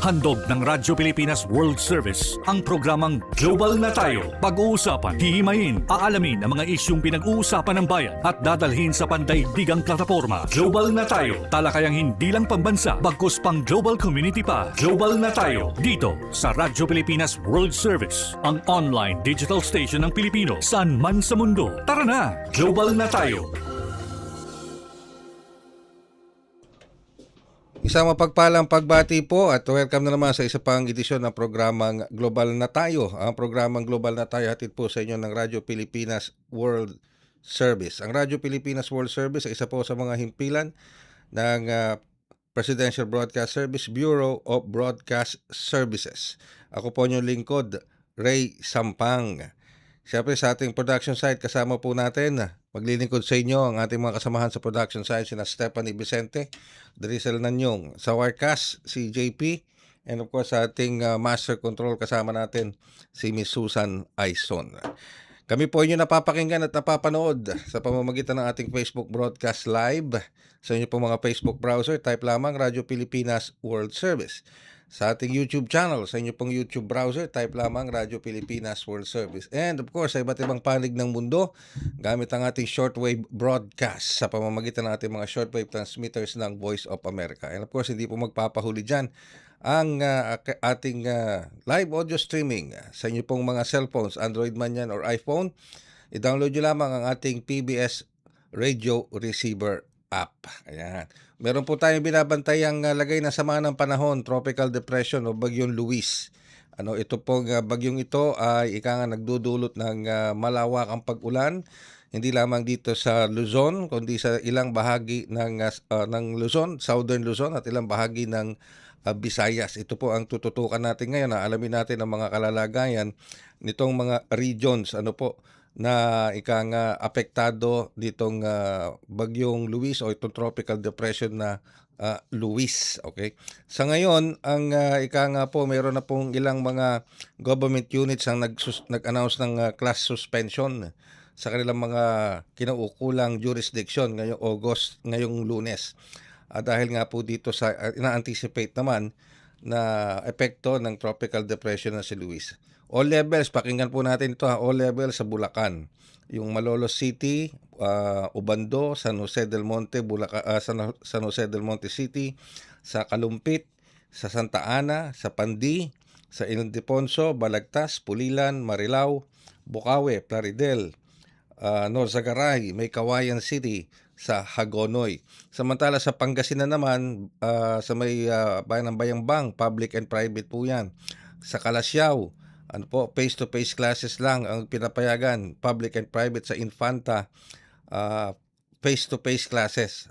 Handog ng Radyo Pilipinas World Service ang programang Global na Tayo. Pag-uusapan, hihimayin, aalamin ang mga isyung pinag-uusapan ng bayan at dadalhin sa pandaigdigang plataforma. Global na Tayo, talakayang hindi lang pambansa, bagkus pang global community pa. Global na Tayo, dito sa Radyo Pilipinas World Service, ang online digital station ng Pilipino saan man sa mundo. Tara na, Global na Tayo! Isang mapagpalang pagbati po at welcome na naman sa isa pang edisyon ng programang Global na Tayo. Ang programang Global na Tayo hatid po sa inyo ng Radyo Pilipinas World Service. Ang Radyo Pilipinas World Service ay isa po sa mga himpilan ng Presidential Broadcast Service Bureau of Broadcast Services. Ako po inyong lingkod, Ray Sampang. Siyempre sa ating production site kasama po natin, maglilingkod sa inyo ang ating mga kasamahan sa production site, sina Stephanie Vicente, Drisel Nanyong, sa Warcast, si JP, and of course sa ating master control kasama natin si Miss Susan Aison. Kami po inyo napapakinggan at napapanood sa pamamagitan ng ating Facebook broadcast live. Sa inyo po mga Facebook browser, type lamang Radyo Pilipinas World Service. Sa ating YouTube channel, sa inyo pong YouTube browser, type lamang Radyo Pilipinas World Service. And of course, sa iba't ibang panig ng mundo, gamit ang ating shortwave broadcast sa pamamagitan ng ating mga shortwave transmitters ng Voice of America. And of course, hindi po magpapahuli dyan ang ating live audio streaming sa inyo pong mga cellphones, Android man yan or iPhone. I-download nyo lamang ang ating PBS Radio Receiver app. Ayan. Meron po tayong binabantayang lagay na sama ng panahon, tropical depression o bagyong Luis. Ito pong bagyong ito ay nagdudulot ng malawakang pag-ulan, hindi lamang dito sa Luzon, kundi sa ilang bahagi ng Luzon, Southern Luzon at ilang bahagi ng Visayas. Ito po ang tututukan natin ngayon. Alamin natin ang mga kalalagayan nitong mga regions na apektado ditong bagyong Luis o itong tropical depression na Luis. Okay? Sa ngayon, ang meron na pong ilang mga government units ang nag-announce ng class suspension sa kanilang mga kinaukulang jurisdiction ngayong Lunes. Dahil nga po dito sa ina-anticipate naman na epekto ng tropical depression na si Luis. All levels, pakinggan po natin ito all levels sa Bulacan. Yung Malolos City, Ubando, San Jose del Monte, San Jose del Monte City, sa Kalumpit, sa Santa Ana, sa Pandi, sa Ildefonso, Balagtas, Pulilan, Marilao, Bukawe, Plaridel, Norzagaray, may Kawayan City, sa Hagonoy. Samantala sa Pangasinan naman, sa may bayan ng Bayambang, public and private po yan. Sa Calasiao, face-to-face classes lang ang pinapayagan, public and private. Sa Infanta, face-to-face classes.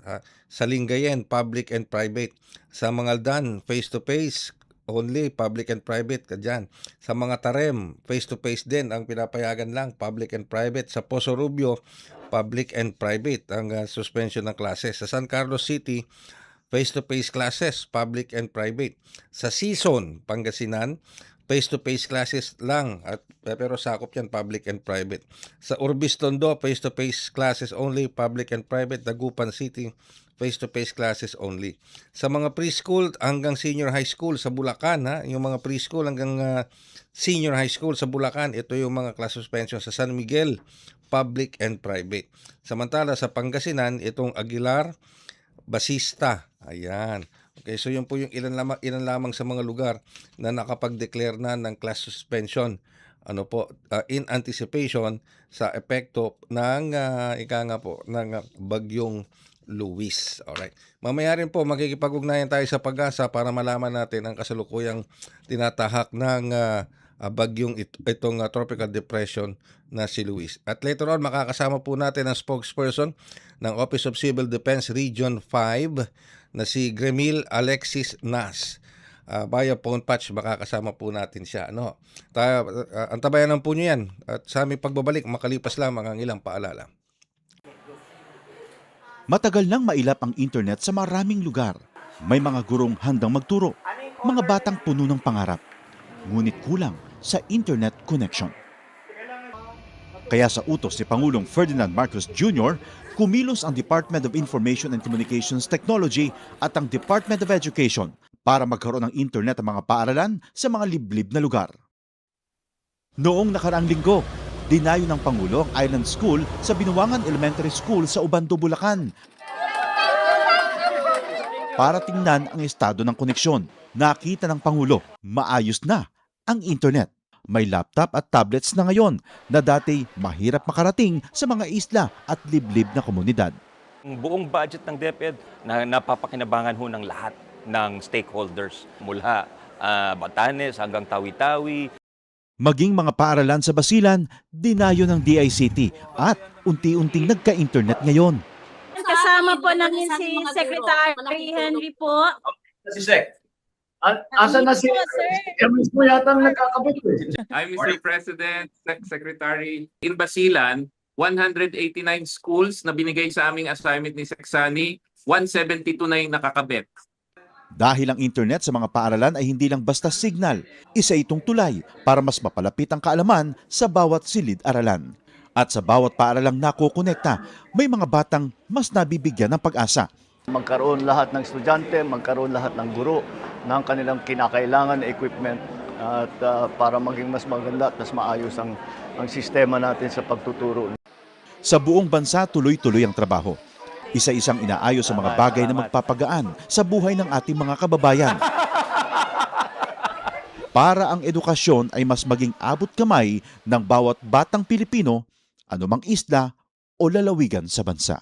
Sa Lingayen, public and private. Sa Mangaldan, face-to-face only, public and private kadyan. Sa mga Tarem, face-to-face din ang pinapayagan lang, public and private. Sa Poso Rubio, public and private ang suspension ng classes. Sa San Carlos City, face-to-face classes, public and private. Sa Sison, Pangasinan, face-to-face classes lang pero sakop yan public and private. Sa Urbis Tondo, face-to-face classes only, public and private. Dagupan City, face-to-face classes only. Sa mga preschool hanggang senior high school sa Bulacan, yung mga preschool hanggang senior high school sa Bulacan, ito yung mga class suspension. Sa San Miguel, public and private. Samantala sa Pangasinan, itong Aguilar, Basista, ayan. Okay, so yun po yung ilan lamang sa mga lugar na nakapag-declare na ng class suspension in anticipation sa epekto ng ng bagyong Luis. Alright. Mamaya rin po makikipag-ugnayan tayo sa Pag-asa para malaman natin ang kasalukuyang tinatahak ng bagyong itong tropical depression na si Luis. At later on, makakasama po natin ang spokesperson ng Office of Civil Defense Region 5 na si Gremil Alexis Nas. Via phone patch, makakasama po natin siya. Antabayan po nyo yan. At sa aming pagbabalik, makalipas lamang ang ilang paalala. Matagal nang mailap ang internet sa maraming lugar. May mga gurong handang magturo, mga batang puno ng pangarap. Ngunit kulang sa internet connection. Kaya sa utos ni Pangulong Ferdinand Marcos Jr., kumilos ang Department of Information and Communications Technology at ang Department of Education para magkaroon ng internet ang mga paaralan sa mga liblib na lugar. Noong nakaraang linggo, dinayo ng Pangulo ang Island School sa Binuangan Elementary School sa Ubando, Bulacan para tingnan ang estado ng koneksyon. Nakita ng Pangulo, maayos na ang internet. May laptop at tablets na ngayon na dati mahirap makarating sa mga isla at liblib na komunidad. Ang buong budget ng DepEd na napapakinabangan ho ng lahat ng stakeholders mula Batanes hanggang Tawi-Tawi. Maging mga paaralan sa Basilan, dinayo ng DICT at unti-unting nagka-internet ngayon. Kasama po namin si Secretary Henry po. Si Sec. Asan na si Hermes mo yata ang nagkakabit eh. I'm Mr. President, Secretary. In Basilan, 189 schools na binigay sa aming assignment ni Seksani, 172 na yung nakakabit. Dahil ang internet sa mga paaralan ay hindi lang basta signal, isa itong tulay para mas mapalapit ang kaalaman sa bawat silid-aralan. At sa bawat paaralang nakokonekta, may mga batang mas nabibigyan ng pag-asa. Magkaroon lahat ng estudyante, magkaroon lahat ng guro ng kanilang kinakailangan na equipment at para maging mas maganda at mas maayos ang sistema natin sa pagtuturo. Sa buong bansa, tuloy-tuloy ang trabaho. Isa-isang inaayos ang mga bagay na magpapagaan sa buhay ng ating mga kababayan. Para ang edukasyon ay mas maging abot kamay ng bawat batang Pilipino, anumang isla o lalawigan sa bansa.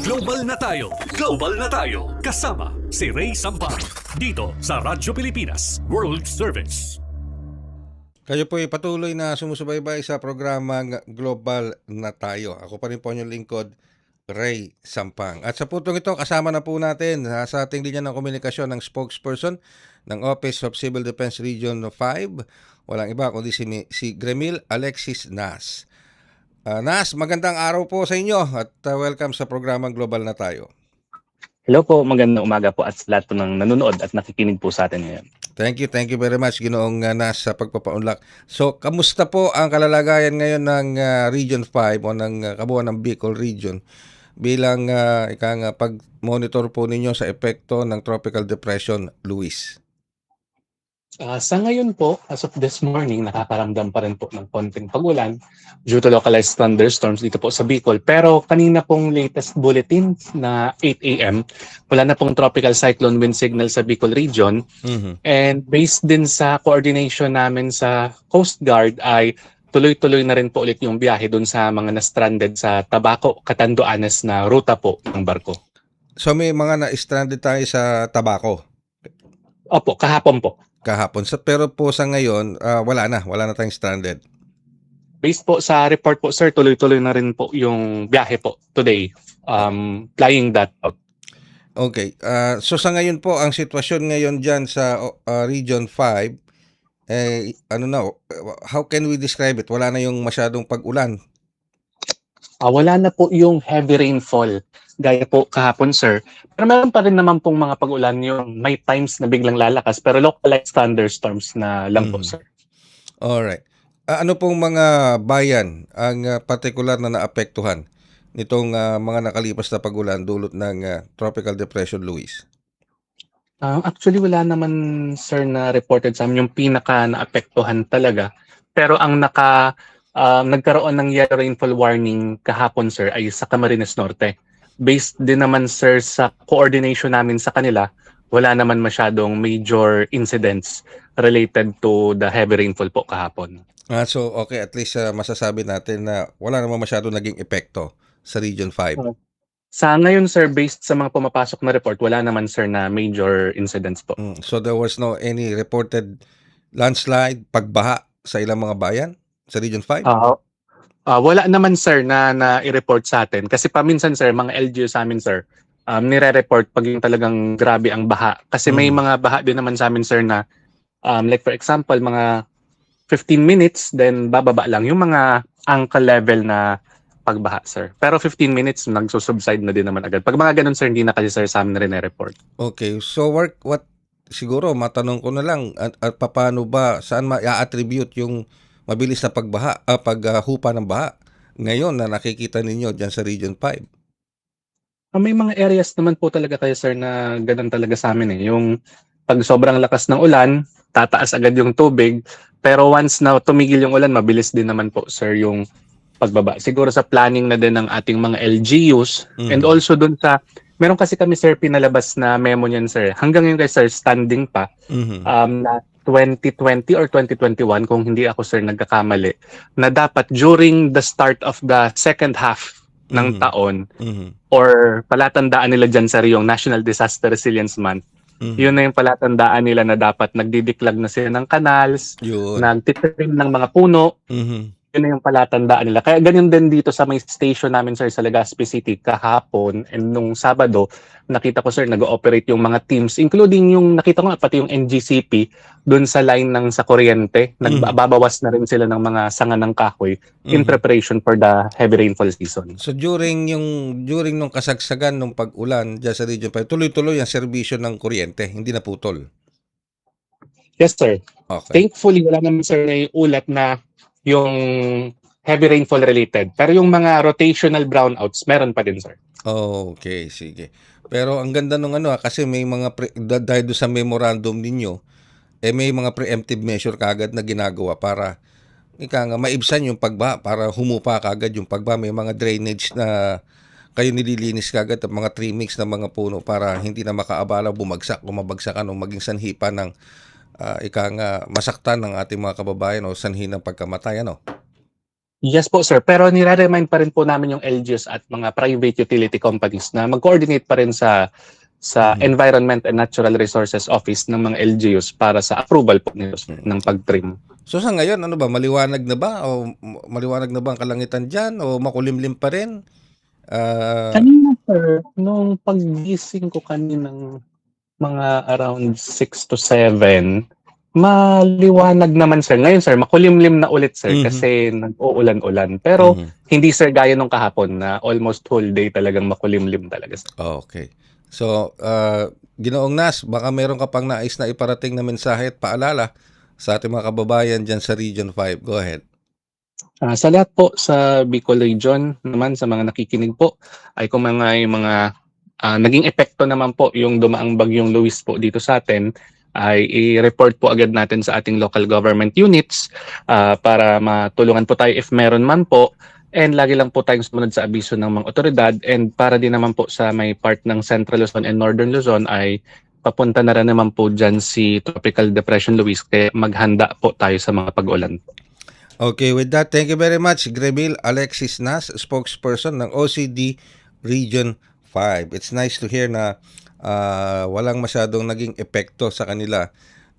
Global na tayo! Global na tayo! Kasama si Ray Sampang dito sa Radyo Pilipinas World Service. Kayo po ay patuloy na sumusubaybay sa programang Global na Tayo. Ako pa rin po inyong lingkod, Ray Sampang. At sa putong ito, kasama na po natin sa ating linya ng komunikasyon ng spokesperson ng Office of Civil Defense Region 5. Walang iba kundi si Gremil Alexis Nas. Nas, magandang araw po sa inyo at welcome sa programang Global na Tayo. Hello po, magandang umaga po at sa lahat po ng nanonood at nakikinig po sa atin ngayon. Thank you very much Ginoong Nas sa pagpapaunlak. So, kamusta po ang kalalagayan ngayon ng Region 5 o ng kabuuan ng Bicol Region bilang pag-monitor po ninyo sa epekto ng Tropical Depression Luis? Sa ngayon po, as of this morning, nakakaramdam pa rin po ng konting pag-ulan due to localized thunderstorms dito po sa Bicol. Pero kanina pong latest bulletin na 8 a.m., wala na pong tropical cyclone wind signal sa Bicol region. And based din sa coordination namin sa Coast Guard ay tuloy-tuloy na rin po ulit yung biyahe dun sa mga na-stranded sa Tabaco, Catanduanes na ruta po ng barko. So may mga na-stranded tayo sa Tabaco? Opo, kahapon po. Kahapon. Pero po sa ngayon, wala na tayong stranded. Based po sa report po, sir, tuloy-tuloy na rin po yung biyahe po today. Flying that out. Okay. So sa ngayon po, ang sitwasyon ngayon dyan sa Region 5, how can we describe it? Wala na yung masyadong pag-ulan. Wala na po yung heavy rainfall gaya po kahapon, sir. Pero meron pa rin naman pong mga pag-ulan yung may times na biglang lalakas pero localized thunderstorms na lang po, sir. Alright. Ano pong mga bayan ang particular na naapektuhan nitong mga nakalipas na pag-ulan dulot ng Tropical Depression Luis? Actually, wala naman, sir, na reported sa amin yung pinaka naapektuhan talaga. Pero ang nagkaroon ng yellow rainfall warning kahapon, sir, ay sa Camarines Norte. Based din naman, sir, sa coordination namin sa kanila, wala naman masyadong major incidents related to the heavy rainfall po kahapon. So, okay, at least masasabi natin na wala naman masyadong naging epekto sa Region 5. Sa ngayon, sir, based sa mga pumapasok na report, wala naman, sir, na major incidents po. So, there was no any reported landslide, pagbaha sa ilang mga bayan sa Region 5? Wala naman, sir, na i-report sa atin. Kasi paminsan, sir, mga LGU sa amin, sir, nire-report pag yung talagang grabe ang baha. Kasi may mga baha din naman sa amin, sir, na like for example, mga 15 minutes, then bababa lang yung mga ankle level na pagbaha, sir. Pero 15 minutes, nagsusubside na din naman agad. Pag mga ganun, sir, hindi na kasi, sir, sa amin rin-report. Okay. So, siguro, matanong ko na lang, at paano ba, saan ma-attribute yung mabilis na paghupa ng baha ngayon na nakikita ninyo dyan sa Region 5? May mga areas naman po talaga kayo sir na ganun talaga sa amin eh. Yung pag sobrang lakas ng ulan, tataas agad yung tubig. Pero once na tumigil yung ulan, mabilis din naman po sir yung pagbaba. Siguro sa planning na din ng ating mga LGUs and also dun sa, meron kasi kami sir pinalabas na memo niyan sir. Hanggang ngayon guys sir, standing pa. Na 2020 or 2021 kung hindi ako sir nagkakamali, na dapat during the start of the second half ng taon or palatandaan nila dyan sa yung National Disaster Resilience Month. Yun na yung palatandaan nila na dapat nagdidiklag na sila ng canals, Yun. nagtitrim ng mga puno. Yun na yung palatandaan nila. Kaya ganyan din dito sa may station namin sir sa Legazpi City kahapon and nung Sabado, nakita ko sir nag-ooperate yung mga teams including yung nakita ko nga pati yung NGCP doon sa line ng sa kuryente. Nagbabawas na rin sila ng mga sanga ng kahoy in preparation for the heavy rainfall season. So during nung kasagsagan ng pag-ulan diyan sa Region 5, tuloy-tuloy ang serbisyo ng kuryente, hindi na putol. Yes sir. Okay. Thankfully wala naman sir na ulat na yung heavy rainfall related. Pero yung mga rotational brownouts, meron pa din, sir. Okay, sige. Pero ang ganda nung kasi may mga dahil doon sa memorandum ninyo, may mga preemptive measure kagad na ginagawa para maibsan yung pagbaha, para humupa kagad yung pagbaha. May mga drainage na kayo nililinis kagad at mga trimmings ng mga puno para hindi na makaabala, bumagsakan o maging sanhi pa ng masaktan ng ating mga kababayan o sanhi ng pagkamatay, Yes po sir, pero nire-remind pa rin po namin yung LGUs at mga private utility companies na mag-coordinate pa rin sa Environment and Natural Resources Office ng mga LGUs para sa approval po nila ng pag-trim. So sa ngayon, maliwanag na ba? O maliwanag na ba ang kalangitan dyan? O makulimlim pa rin? Kanina sir, nung paggising ko kaninang mga around 6 to 7, maliwanag naman sir. Ngayon sir, makulimlim na ulit sir kasi nag-uulan-ulan. Pero hindi sir gaya nung kahapon na almost whole day talagang makulimlim talaga sir. Okay. So, Ginoong Nas, baka meron ka pang nais na iparating na mensahe at paalala sa ating mga kababayan dyan sa Region 5. Go ahead. Sa lahat po sa Bicol Region naman, sa mga nakikinig po, ay kung mga naging epekto naman po yung dumaang bagyong Luis po dito sa atin, ay i-report po agad natin sa ating local government units para matulungan po tayo if meron man po. And lagi lang po tayong sumunod sa abiso ng mga otoridad. And para din naman po sa may part ng Central Luzon and Northern Luzon ay papunta na rin naman po dyan si Tropical Depression Luis. Kaya maghanda po tayo sa mga pag-ulan. Okay, with that, thank you very much, Gremil Alexis Nas, spokesperson ng OCD Region 5. It's nice to hear na walang masyadong naging epekto sa kanila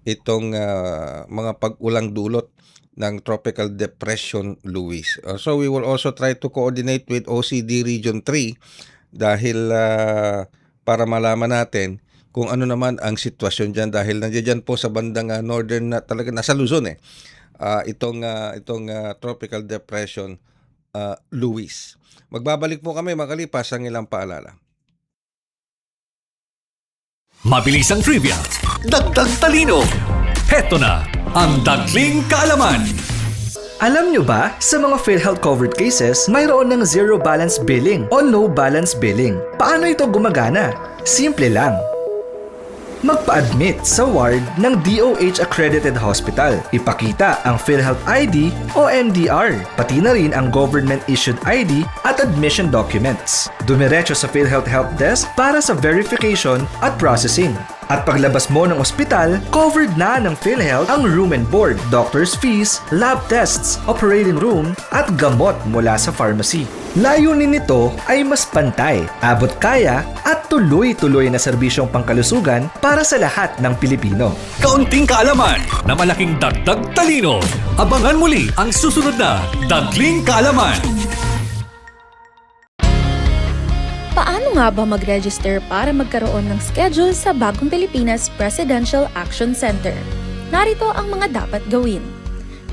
itong mga pag-ulang dulot ng Tropical Depression Luis. So we will also try to coordinate with OCD Region 3 dahil para malaman natin kung ano naman ang sitwasyon dyan dahil nandiyan po sa bandang northern na talaga nasa Luzon itong Tropical Depression Luis. Magbabalik po kami makalipas ang ilang paalala. Mabilis ang trivia, dagdag talino. Heto na ang Dagling Kaalaman. Alam nyo ba, sa mga PhilHealth covered cases, mayroon ng zero balance billing o no balance billing. Paano ito gumagana? Simple lang. Magpa-admit sa ward ng DOH accredited hospital. Ipakita ang PhilHealth ID o MDR, pati na rin ang government issued ID at admission documents. Dumiretso sa PhilHealth Help Desk para sa verification at processing. At paglabas mo ng ospital, covered na ng PhilHealth ang room and board, doctor's fees, lab tests, operating room, at gamot mula sa pharmacy. Layunin nito ay mas pantay, abot kaya, at tuloy-tuloy na serbisyong pangkalusugan para sa lahat ng Pilipino. Kaunting kaalaman na malaking dagdag talino. Abangan muli ang susunod na Dagling Kaalaman. Paano nga ba mag-register para magkaroon ng schedule sa Bagong Pilipinas Presidential Action Center? Narito ang mga dapat gawin.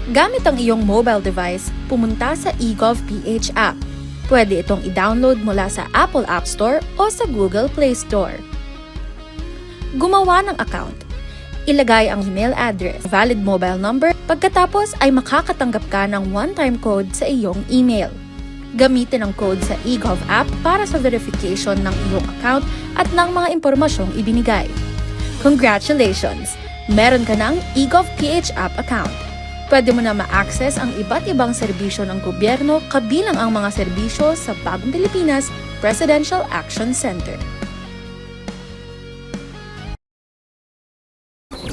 Gamit ang iyong mobile device, pumunta sa eGovPH app. Pwede itong i-download mula sa Apple App Store o sa Google Play Store. Gumawa ng account. Ilagay ang email address, valid mobile number, pagkatapos ay makakatanggap ka ng one-time code sa iyong email. Gamitin ang code sa eGov app para sa verification ng iyong account at ng mga impormasyong ibinigay. Congratulations! Meron ka ng eGov PH app account. Pwede mo na ma-access ang iba't ibang serbisyo ng gobyerno kabilang ang mga serbisyo sa Bagong Pilipinas Presidential Action Center.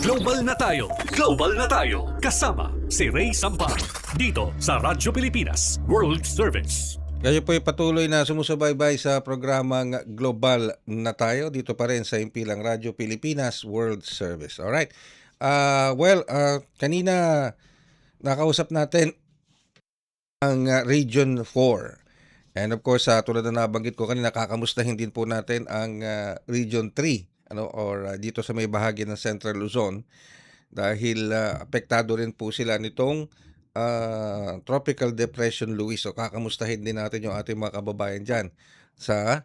Global na tayo! Global na tayo! Kasama si Ray Sampar dito sa Radyo Pilipinas World Service. Kayo po ay patuloy na sumusubaybay sa programang Global na tayo dito pa rin sa impilang Radyo Pilipinas World Service. Alright. Kanina nakausap natin ang Region 4. And of course, tulad na nabanggit ko kanina, kakamustahin din po natin ang Region 3 dito sa may bahagi ng Central Luzon dahil apektado rin po sila nitong Tropical Depression Luis. So kakamustahin din natin yung ating mga kababayan dyan sa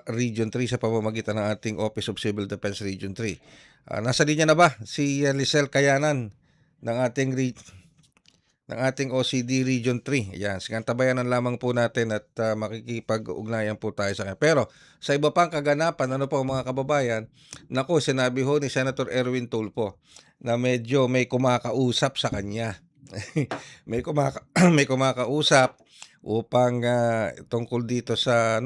Region 3 sa pamamagitan ng ating Office of Civil Defense Region 3. Nasa linya na ba si Lisel Kayanan ng ating OCD Region 3? Yan, sigantabayanan lamang po natin at makikipag-ugnayan po tayo sa kanya. Pero sa iba pang kaganapan, ano po mga kababayan, sinabi ho ni Senator Erwin Tulfo na medyo may kumakausap sa kanya. may kumakausap upang tungkol dito sa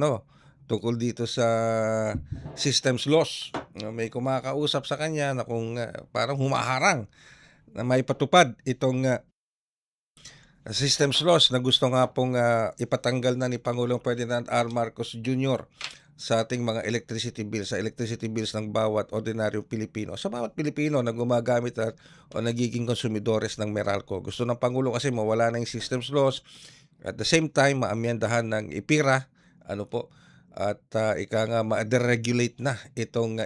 systems loss. May kumakausap sa kanya na kung parang humaharang na may patupad itong systems loss na gusto nga pong ipatanggal na ni Pangulong Ferdinand R. Marcos Jr. sa ating mga electricity bills, sa electricity bills ng bawat ordinaryong Pilipino. Sa bawat Pilipino na gumagamit o nagiging konsumidores ng Meralco. Gusto ng Pangulo kasi mawala na yung systems loss. At the same time, maamyendahan ng IPIRA, at ma-deregulate na itong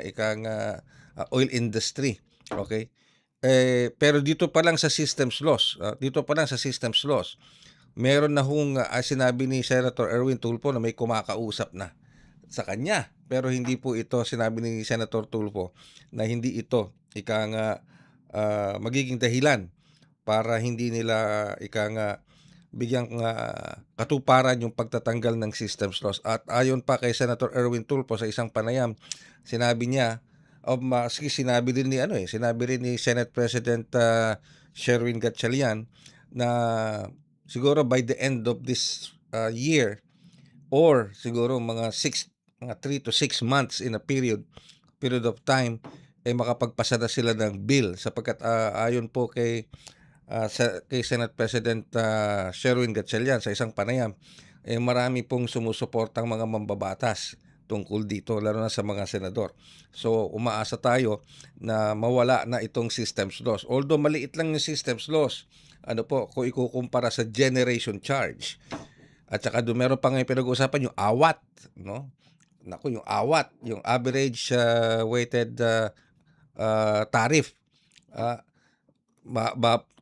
oil industry. Okay? Pero dito pa lang sa systems loss, meron na hong sinabi ni Senator Erwin Tulfo na may kumakausap na sa kanya. Pero hindi po ito, sinabi ni Senator Tulfo, na hindi ito magiging dahilan para hindi nila bigyang katuparan yung pagtatanggal ng systems loss. At ayon pa kay Senator Erwin Tulfo sa isang panayam, sinabi niya, sinabi rin ni Senate President Sherwin Gatchalian na siguro by the end of this year or siguro mga 3 to 6 months in a period of time ay makapagpasa na sila ng bill sapagkat ayon po kay Senate President Sherwin Gatchalian sa isang panayam marami pong sumusuportang mga mambabatas tungkol dito, lalo na sa mga senador. So, umaasa tayo na mawala na itong systems loss. Although maliit lang yung systems loss, kung ikukumpara sa generation charge. At saka doon meron pa ngayon pinag-uusapan yung awat, no? Yung awat, yung average weighted tariff.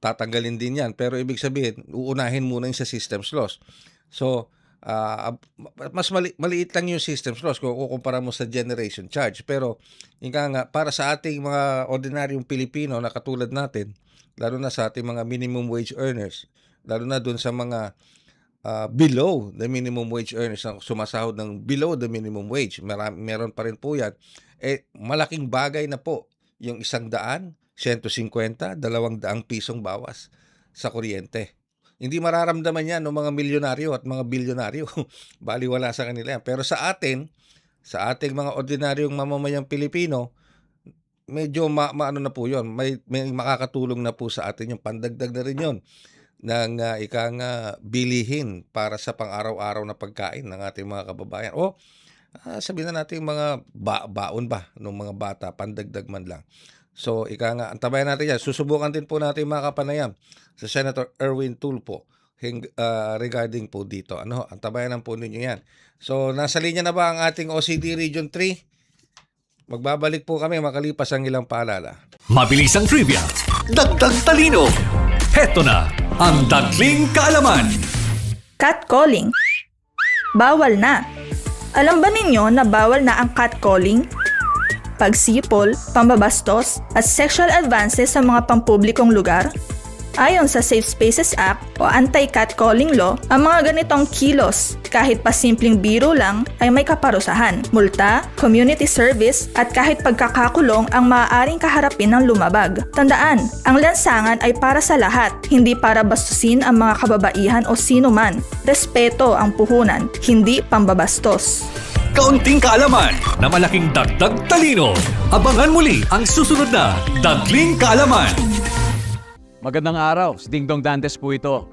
Tatanggalin din yan. Pero ibig sabihin, uunahin muna yung sa systems loss. So, mas maliit lang yung systems loss kung kukumpara mo sa generation charge. Pero para sa ating mga ordinaryong Pilipino na katulad natin, lalo na sa ating mga minimum wage earners, lalo na dun sa mga below the minimum wage earners na sumasahod ng below the minimum wage, meron pa rin po yan, malaking bagay na po yung 100, 150, 200 pisong bawas sa kuryente. Hindi mararamdaman yan ng mga milyonaryo at mga bilyonaryo. Baliwala sa kanila yan. Pero sa ating mga ordinaryong mamamayang Pilipino, medyo maano na po yun. May makakatulong na po sa atin yung pandagdag na rin yun ng bilihin para sa pang-araw-araw na pagkain ng ating mga kababayan. O sabihin na natin mga baon ba ng mga bata, pandagdag man lang. So, antabayan natin yan. Susubukan din po natin mga kapanayam sa Senator Erwin Tulfo regarding po dito. Antabayan po ninyo yan. So, nasa linya na ba ang ating OCD Region 3? Magbabalik po kami makalipas ang ilang paalala. Mabilis ang trivia, dagdag talino. Heto na ang Dagling Kaalaman. Catcalling. Bawal na. Alam ba ninyo na bawal na ang catcalling? Pagsipol, pambabastos, at sexual advances sa mga pampublikong lugar? Ayon sa Safe Spaces Act o Anti-Catcalling Law, ang mga ganitong kilos, kahit pa simpleng biro lang, ay may kaparusahan, multa, community service, at kahit pagkakakulong ang maaaring kaharapin ng lumabag. Tandaan, ang lansangan ay para sa lahat, hindi para bastusin ang mga kababaihan o sino man. Respeto ang puhunan, hindi pambabastos. Kaunting kaalaman na malaking dagdag talino. Abangan muli ang susunod na Dagling Kaalaman. Magandang araw, si Ding Dong Dantes po ito.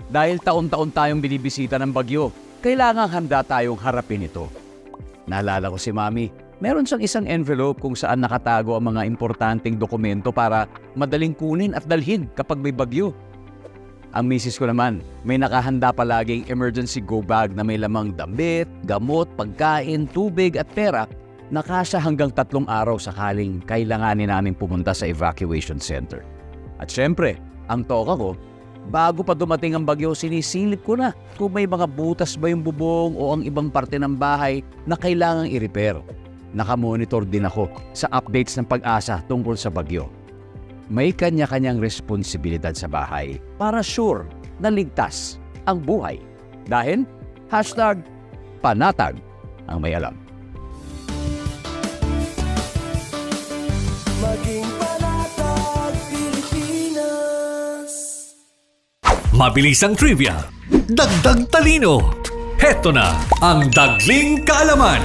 Dahil taon-taon tayong binibisita ng bagyo, kailangang handa tayong harapin ito. Naalala ko si Mami, meron siyang isang envelope kung saan nakatago ang mga importanteng dokumento para madaling kunin at dalhin kapag may bagyo. Ang misis ko naman, may nakahanda palaging emergency go bag na may lamang damit, gamot, pagkain, tubig at pera na kasya hanggang 3 araw sakaling kailanganin namin pumunta sa evacuation center. At syempre, ang toka ko, bago pa dumating ang bagyo, sinisilip ko na kung may mga butas ba yung bubong o ang ibang parte ng bahay na kailangang i-repair. Nakamonitor din ako sa updates ng Pag-asa tungkol sa bagyo. May kanya-kanyang responsibilidad sa bahay para sure na ligtas ang buhay. Dahil, #panatag ang may alam. Mabilis ang trivia, dagdag talino. Heto na ang Dagling Kaalaman.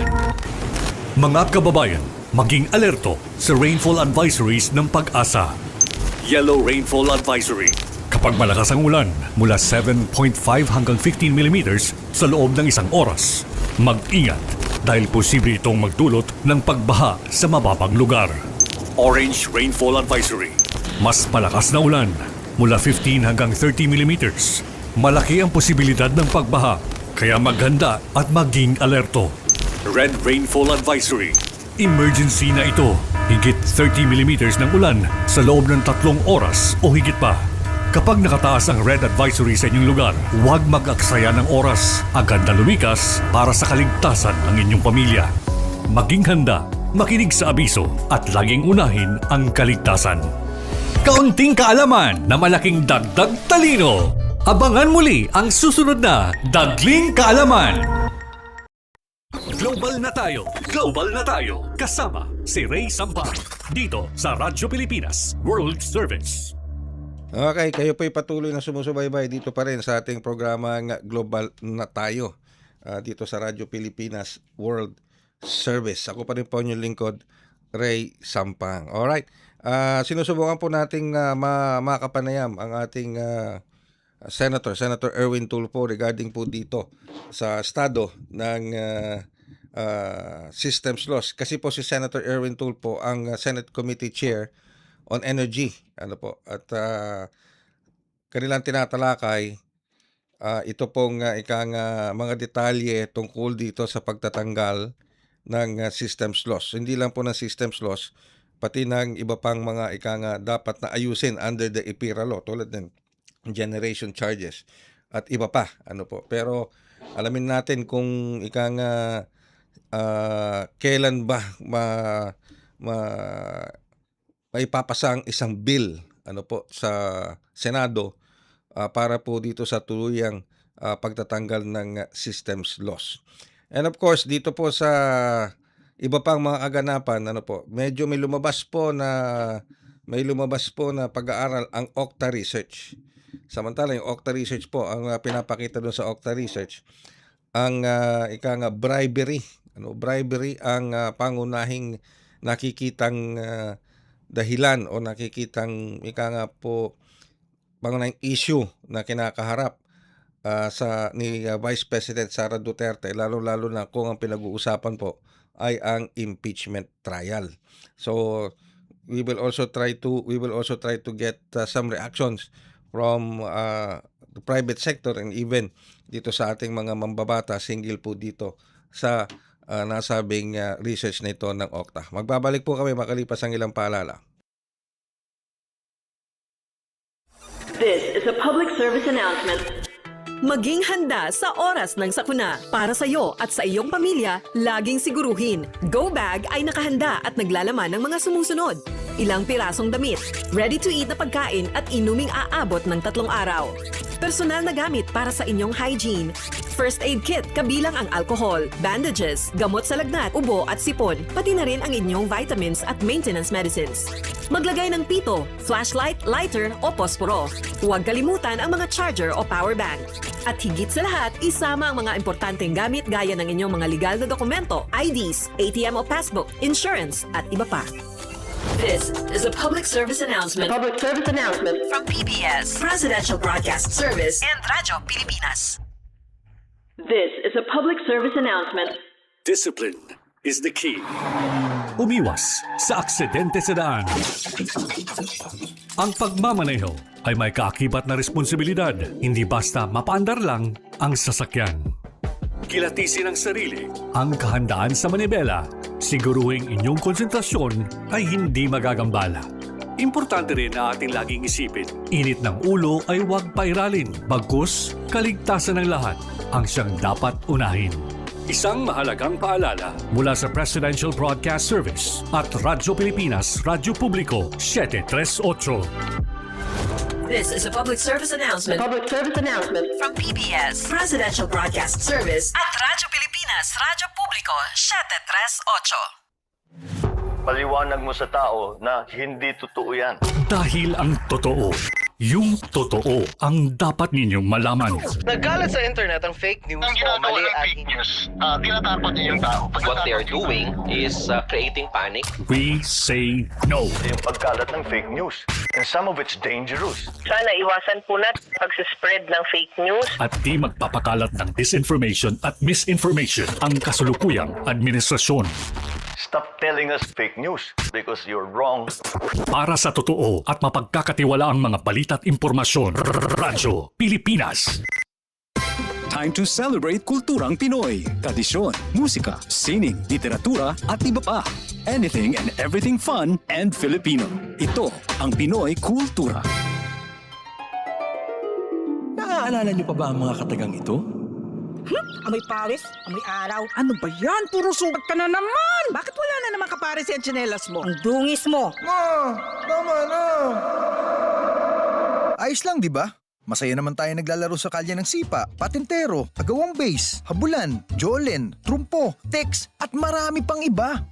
Mga kababayan, maging alerto sa rainfall advisories ng Pag-asa. Yellow Rainfall Advisory. Kapag malakas ang ulan, mula 7.5 hanggang 15 mm sa loob ng 1 oras. Mag-ingat dahil posible itong magdulot ng pagbaha sa mababang lugar. Orange Rainfall Advisory. Mas malakas na ulan, mula 15 hanggang 30 mm. Malaki ang posibilidad ng pagbaha, kaya maghanda at maging alerto. Red Rainfall Advisory. Emergency na ito. Higit 30 mm ng ulan sa loob ng 3 oras o higit pa. Kapag nakataas ang red advisory sa inyong lugar, huwag mag-aksaya ng oras. Agad na lumikas para sa kaligtasan ng inyong pamilya. Maging handa, makinig sa abiso at laging unahin ang kaligtasan. Kaunting kaalaman na malaking dagdag talino. Abangan muli ang susunod na Dagling Kaalaman. Global na tayo! Global na tayo! Kasama si Ray Sampang dito sa Radyo Pilipinas World Service. Okay, kayo po'y patuloy na sumusubaybay dito pa rin sa ating programang Global na tayo dito sa Radyo Pilipinas World Service. Ako pa rin po inyong lingkod, Ray Sampang. Alright, sinusubukan po nating makapanayam ang ating Senator Erwin Tulfo regarding po dito sa estado ng systems laws. Kasi po si Senator Erwin Tulfo ang Senate Committee Chair on Energy. At kanilang tinatalakay ito pong mga detalye tungkol dito sa pagtatanggal ng systems laws. Hindi lang po ng systems laws, pati ng iba pang mga dapat na ayusin under the EPIRA law tulad ng generation charges at iba pa. Pero alamin natin kung kailan ba maipapasa ang isang bill sa Senado para po dito sa tuluyang pagtatanggal ng systems laws. And of course, dito po sa iba pang mga kaganapan, medyo may lumabas po na pag-aaral ang Octa Research. Samantala yung Octa Research po, ang pinapakita doon sa Octa Research, ang bribery. Bribery ang pangunahing nakikitang dahilan o nakikitang pangunahing issue na kinakaharap ni Vice President Sara Duterte, lalo-lalo na kung ang pinag-uusapan po ay ang impeachment trial. So we will also try to get some reactions from the private sector and even dito sa ating mga mambabata hinggil po dito sa nasabing research na ito ng Octa. Magbabalik po kami makalipas ang ilang paalala. This is a public service announcement. Maging handa sa oras ng sakuna. Para sa iyo at sa iyong pamilya, laging siguruhin, Go Bag ay nakahanda at naglalaman ng mga sumusunod. ilang pirasong damit, ready-to-eat na pagkain at inuming aabot ng 3 araw. Personal na gamit para sa inyong hygiene. First aid kit kabilang ang alcohol, bandages, gamot sa lagnat, ubo at sipon, pati na rin ang inyong vitamins at maintenance medicines. Maglagay ng pito, flashlight, lighter o posporo. Huwag kalimutan ang mga charger o power bank. At higit sa lahat, isama ang mga importanteng gamit gaya ng inyong mga legal na dokumento, IDs, ATM o passbook, insurance at iba pa. This is a public service announcement. From PBS, Presidential Broadcast Service and Radyo Pilipinas. This is a public service announcement. Discipline is the key. Umiwas sa aksidente sa daan. Ang pagmamaneho ay may kaakibat na responsibilidad. Hindi basta mapaandar lang ang sasakyan. Kilatisin ang sarili, ang kahandaan sa manibela. Siguruhing inyong konsentrasyon ay hindi magagambala. Importante rin na ating laging isipin, init ng ulo ay huwag pairalin. Bagkus, kaligtasan ng lahat ang siyang dapat unahin. Isang mahalagang paalala mula sa Presidential Broadcast Service at Radyo Pilipinas, Radyo Publiko 738. This is a public service announcement. From PBS, Presidential Broadcast Service at Radyo Pilipinas, Radyo Publiko 738. Paliwanag mo sa tao na hindi totoo yan. Dahil ang totoo, yung totoo ang dapat ninyong malaman. Nagkalat sa internet ang fake news o mali at fake news. Tinatapon niyo yung tao. What they are doing is creating panic. We say no. Yung pagkalat ng fake news. And some of it's dangerous. Sana iwasan po natin pag-spread ng fake news. At di magpapakalat ng disinformation at misinformation ang kasulukuyang administrasyon. Stop telling us fake news because you're wrong. Para sa totoo at mapagkakatiwala ang mga balita at impormasyon, Radyo Pilipinas. Time to celebrate kulturang Pinoy, tradisyon, musika, sining, literatura at iba pa. Anything and everything fun and Filipino. Ito ang Pinoy Kultura. Naaalala niyo pa ba ang mga katagang ito? Amoy pawis, amoy araw. Ano ba yan? Puro sugat ka na naman! Bakit wala na naman kapares yung tsinelas mo? Ang dungis mo! Ma! Tama na! Ayos lang, di ba? Masaya naman tayo naglalaro sa kalye ng sipa, patintero, agawang base, habulan, jolen, trumpo, text, at marami pang iba.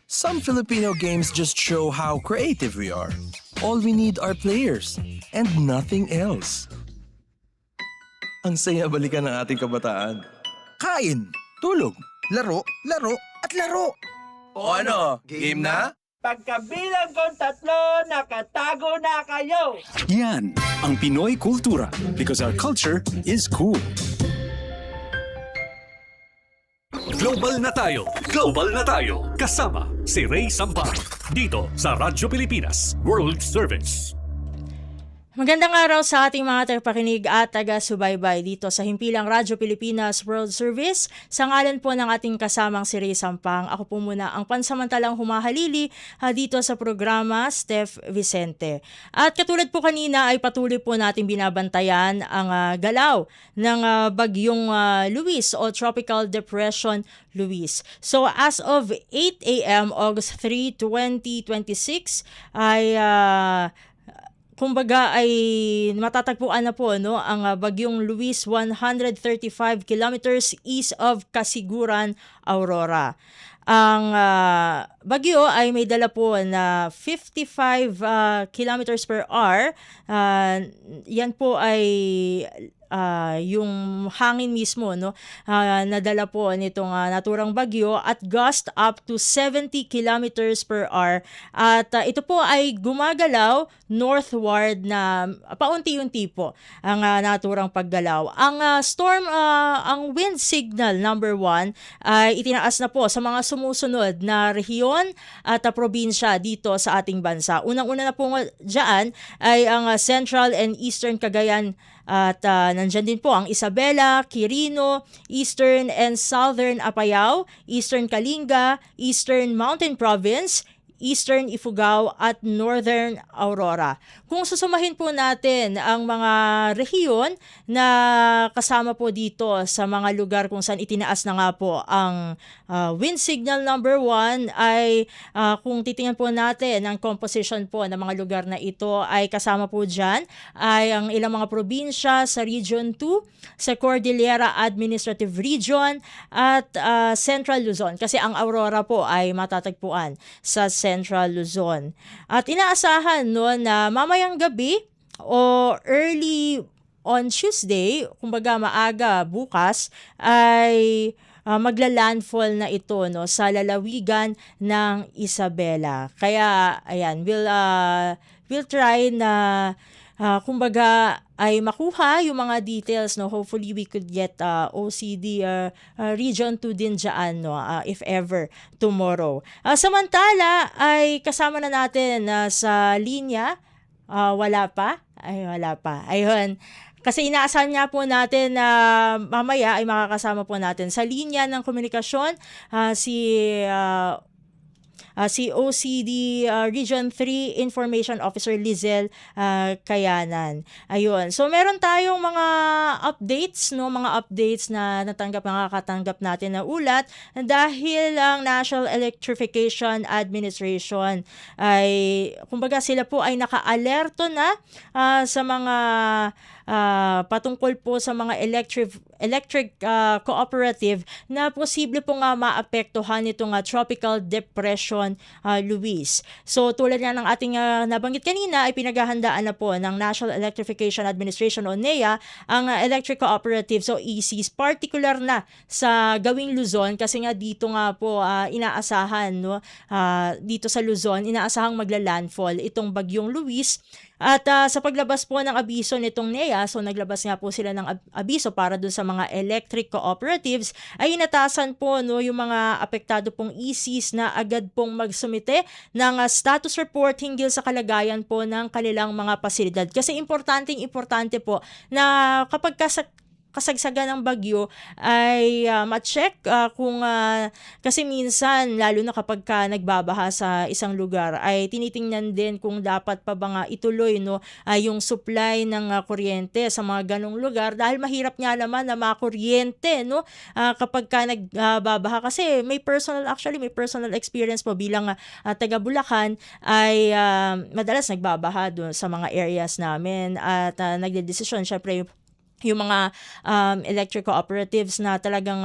Some Filipino games just show how creative we are. All we need are players and nothing else. Ang saya balikan ng ating kabataan. Kain, tulog, laro, laro, at laro. O ano, game na? Pagkabilang kong 3, nakatago na kayo! Yan ang Pinoy Kultura because our culture is cool. Global na tayo! Global na tayo! Kasama si Ray Sampar dito sa Radyo Pilipinas World Service. Magandang araw sa ating mga tagapakinig at taga-subaybay dito sa Himpilang Radyo Pilipinas World Service. Sa ngalan po ng ating kasamang si Ray Sampang, ako po muna ang pansamantalang humahalili dito sa programa, Steph Vicente. At katulad po kanina ay patuloy po natin binabantayan ang galaw ng bagyong Luis o Tropical Depression Luis. So as of 8 a.m. August 3, 2026 ay kumbaga ay matatagpuan na po ang bagyong Luis 135 kilometers east of Casiguran, Aurora. Ang bagyo ay may dala po na 55 kilometers per hour. Yan po ay yung hangin mismo nadala po nitong naturang bagyo at gust up to 70 kilometers per hour at ito po ay gumagalaw northward na paunti-unti po ang naturang paggalaw. Ang storm, ang wind signal number 1 ay itinaas na po sa mga sumusunod na rehiyon at probinsya dito sa ating bansa. Unang-una na po dyan ay ang Central and Eastern Cagayan at nandyan din po ang Isabela, Quirino, Eastern and Southern Apayao, Eastern Kalinga, Eastern Mountain Province, Eastern Ifugao at Northern Aurora. Kung susumahin po natin ang mga rehiyon na kasama po dito sa mga lugar kung saan itinaas na nga po ang wind signal number 1 ay kung titingnan po natin ang composition po ng mga lugar na ito ay kasama po dyan ay ang ilang mga probinsya sa Region 2, sa Cordillera Administrative Region at Central Luzon kasi ang Aurora po ay matatagpuan sa Central Luzon. At inaasahan no na mamayang gabi o early on Tuesday, kumbaga maaga bukas ay magla-landfall na ito no sa lalawigan ng Isabela. Kaya ayan, we'll try na kumbaga ay makuha yung mga details no. Hopefully we could get OCD region 2 din diyan no if ever tomorrow. Samantala ay kasama na natin sa linya wala pa. Ayun. Kasi inaasahan nga po natin na mamaya ay makakasama po natin sa linya ng komunikasyon si OCD Region 3 Information Officer Lizel Kayanan. Ayun. So meron tayong mga updates na nakakatanggap natin na ulat dahil ang National Electrification Administration ay kumbaga sila po ay naka-alerto na sa mga patungkol po sa mga electric cooperative na posible po nga maapektuhan itong Tropical Depression Luis. So tulad nga ng ating nabanggit kanina ay pinaghahandaan na po ng National Electrification Administration o NEA ang electric cooperatives o ECs, particular na sa Gawing Luzon kasi nga dito nga po inaasahan no dito sa Luzon inaasahang magla-landfall itong bagyong Luis. At sa paglabas po ng abiso nitong NEA, so naglabas nga po sila ng abiso para dun sa mga electric cooperatives, ay inatasan po no, yung mga apektado pong ECs na agad pong magsumite ng status report hinggil sa kalagayan po ng kanilang mga pasilidad. Kasi importante po na kapag kasagsagan ng bagyo ay ma-check kung kasi minsan lalo na kapag nagbabaha sa isang lugar ay tinitingnan din kung dapat pa ba nga ituloy no yung supply ng kuryente sa mga ganong lugar dahil mahirap nga naman na makuryente no kapag nagbabaha kasi may personal experience po bilang taga Bulacan ay madalas nagbabaha doon sa mga areas namin at nagdedesisyon syempre yung mga electric cooperatives na talagang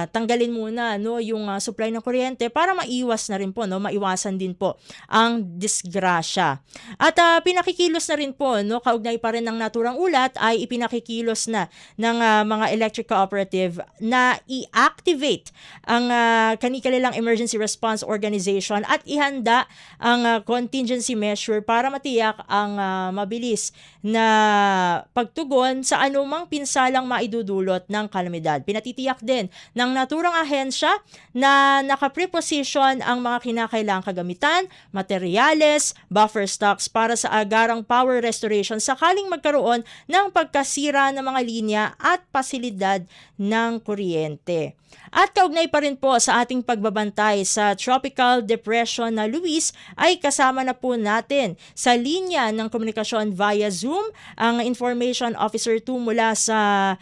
tanggalin muna no yung supply ng kuryente para maiwas na rin po no maiwasan din po ang disgrasya. At pinakikilos na rin po no kaugnay pa rin ng naturang ulat ay ipinakikilos na ng mga electric cooperative na i-activate ang kanilang emergency response organization at ihanda ang contingency measure para matiyak ang mabilis na pagtugon sa anumang pinsalang maidudulot ng kalamidad. Pinatitiyak din ng naturang ahensya na nakapreposition ang mga kinakailangang kagamitan, materyales, buffer stocks para sa agarang power restoration sakaling magkaroon ng pagkasira ng mga linya at pasilidad ng kuryente. At kaugnay pa rin po sa ating pagbabantay sa Tropical Depression na Luis ay kasama na po natin sa linya ng komunikasyon via Zoom ang Information Officer 2 mula sa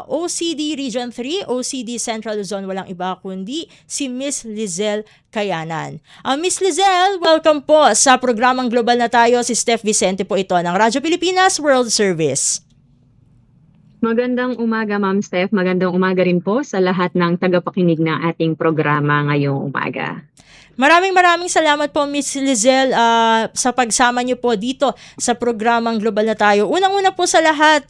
OCD Region 3, OCD Central Luzon, walang iba kundi si Miss Lizel Kayanan. Miss Lizel, welcome po sa programang Global na Tayo. Si Steph Vicente po ito ng Radyo Pilipinas World Service. Magandang umaga, Ma'am Steph. Magandang umaga rin po sa lahat ng tagapakinig ng ating programa ngayong umaga. Maraming salamat po Miss Lizel sa pagsama niyo po dito sa programang Global na Tayo. Unang-una po sa lahat,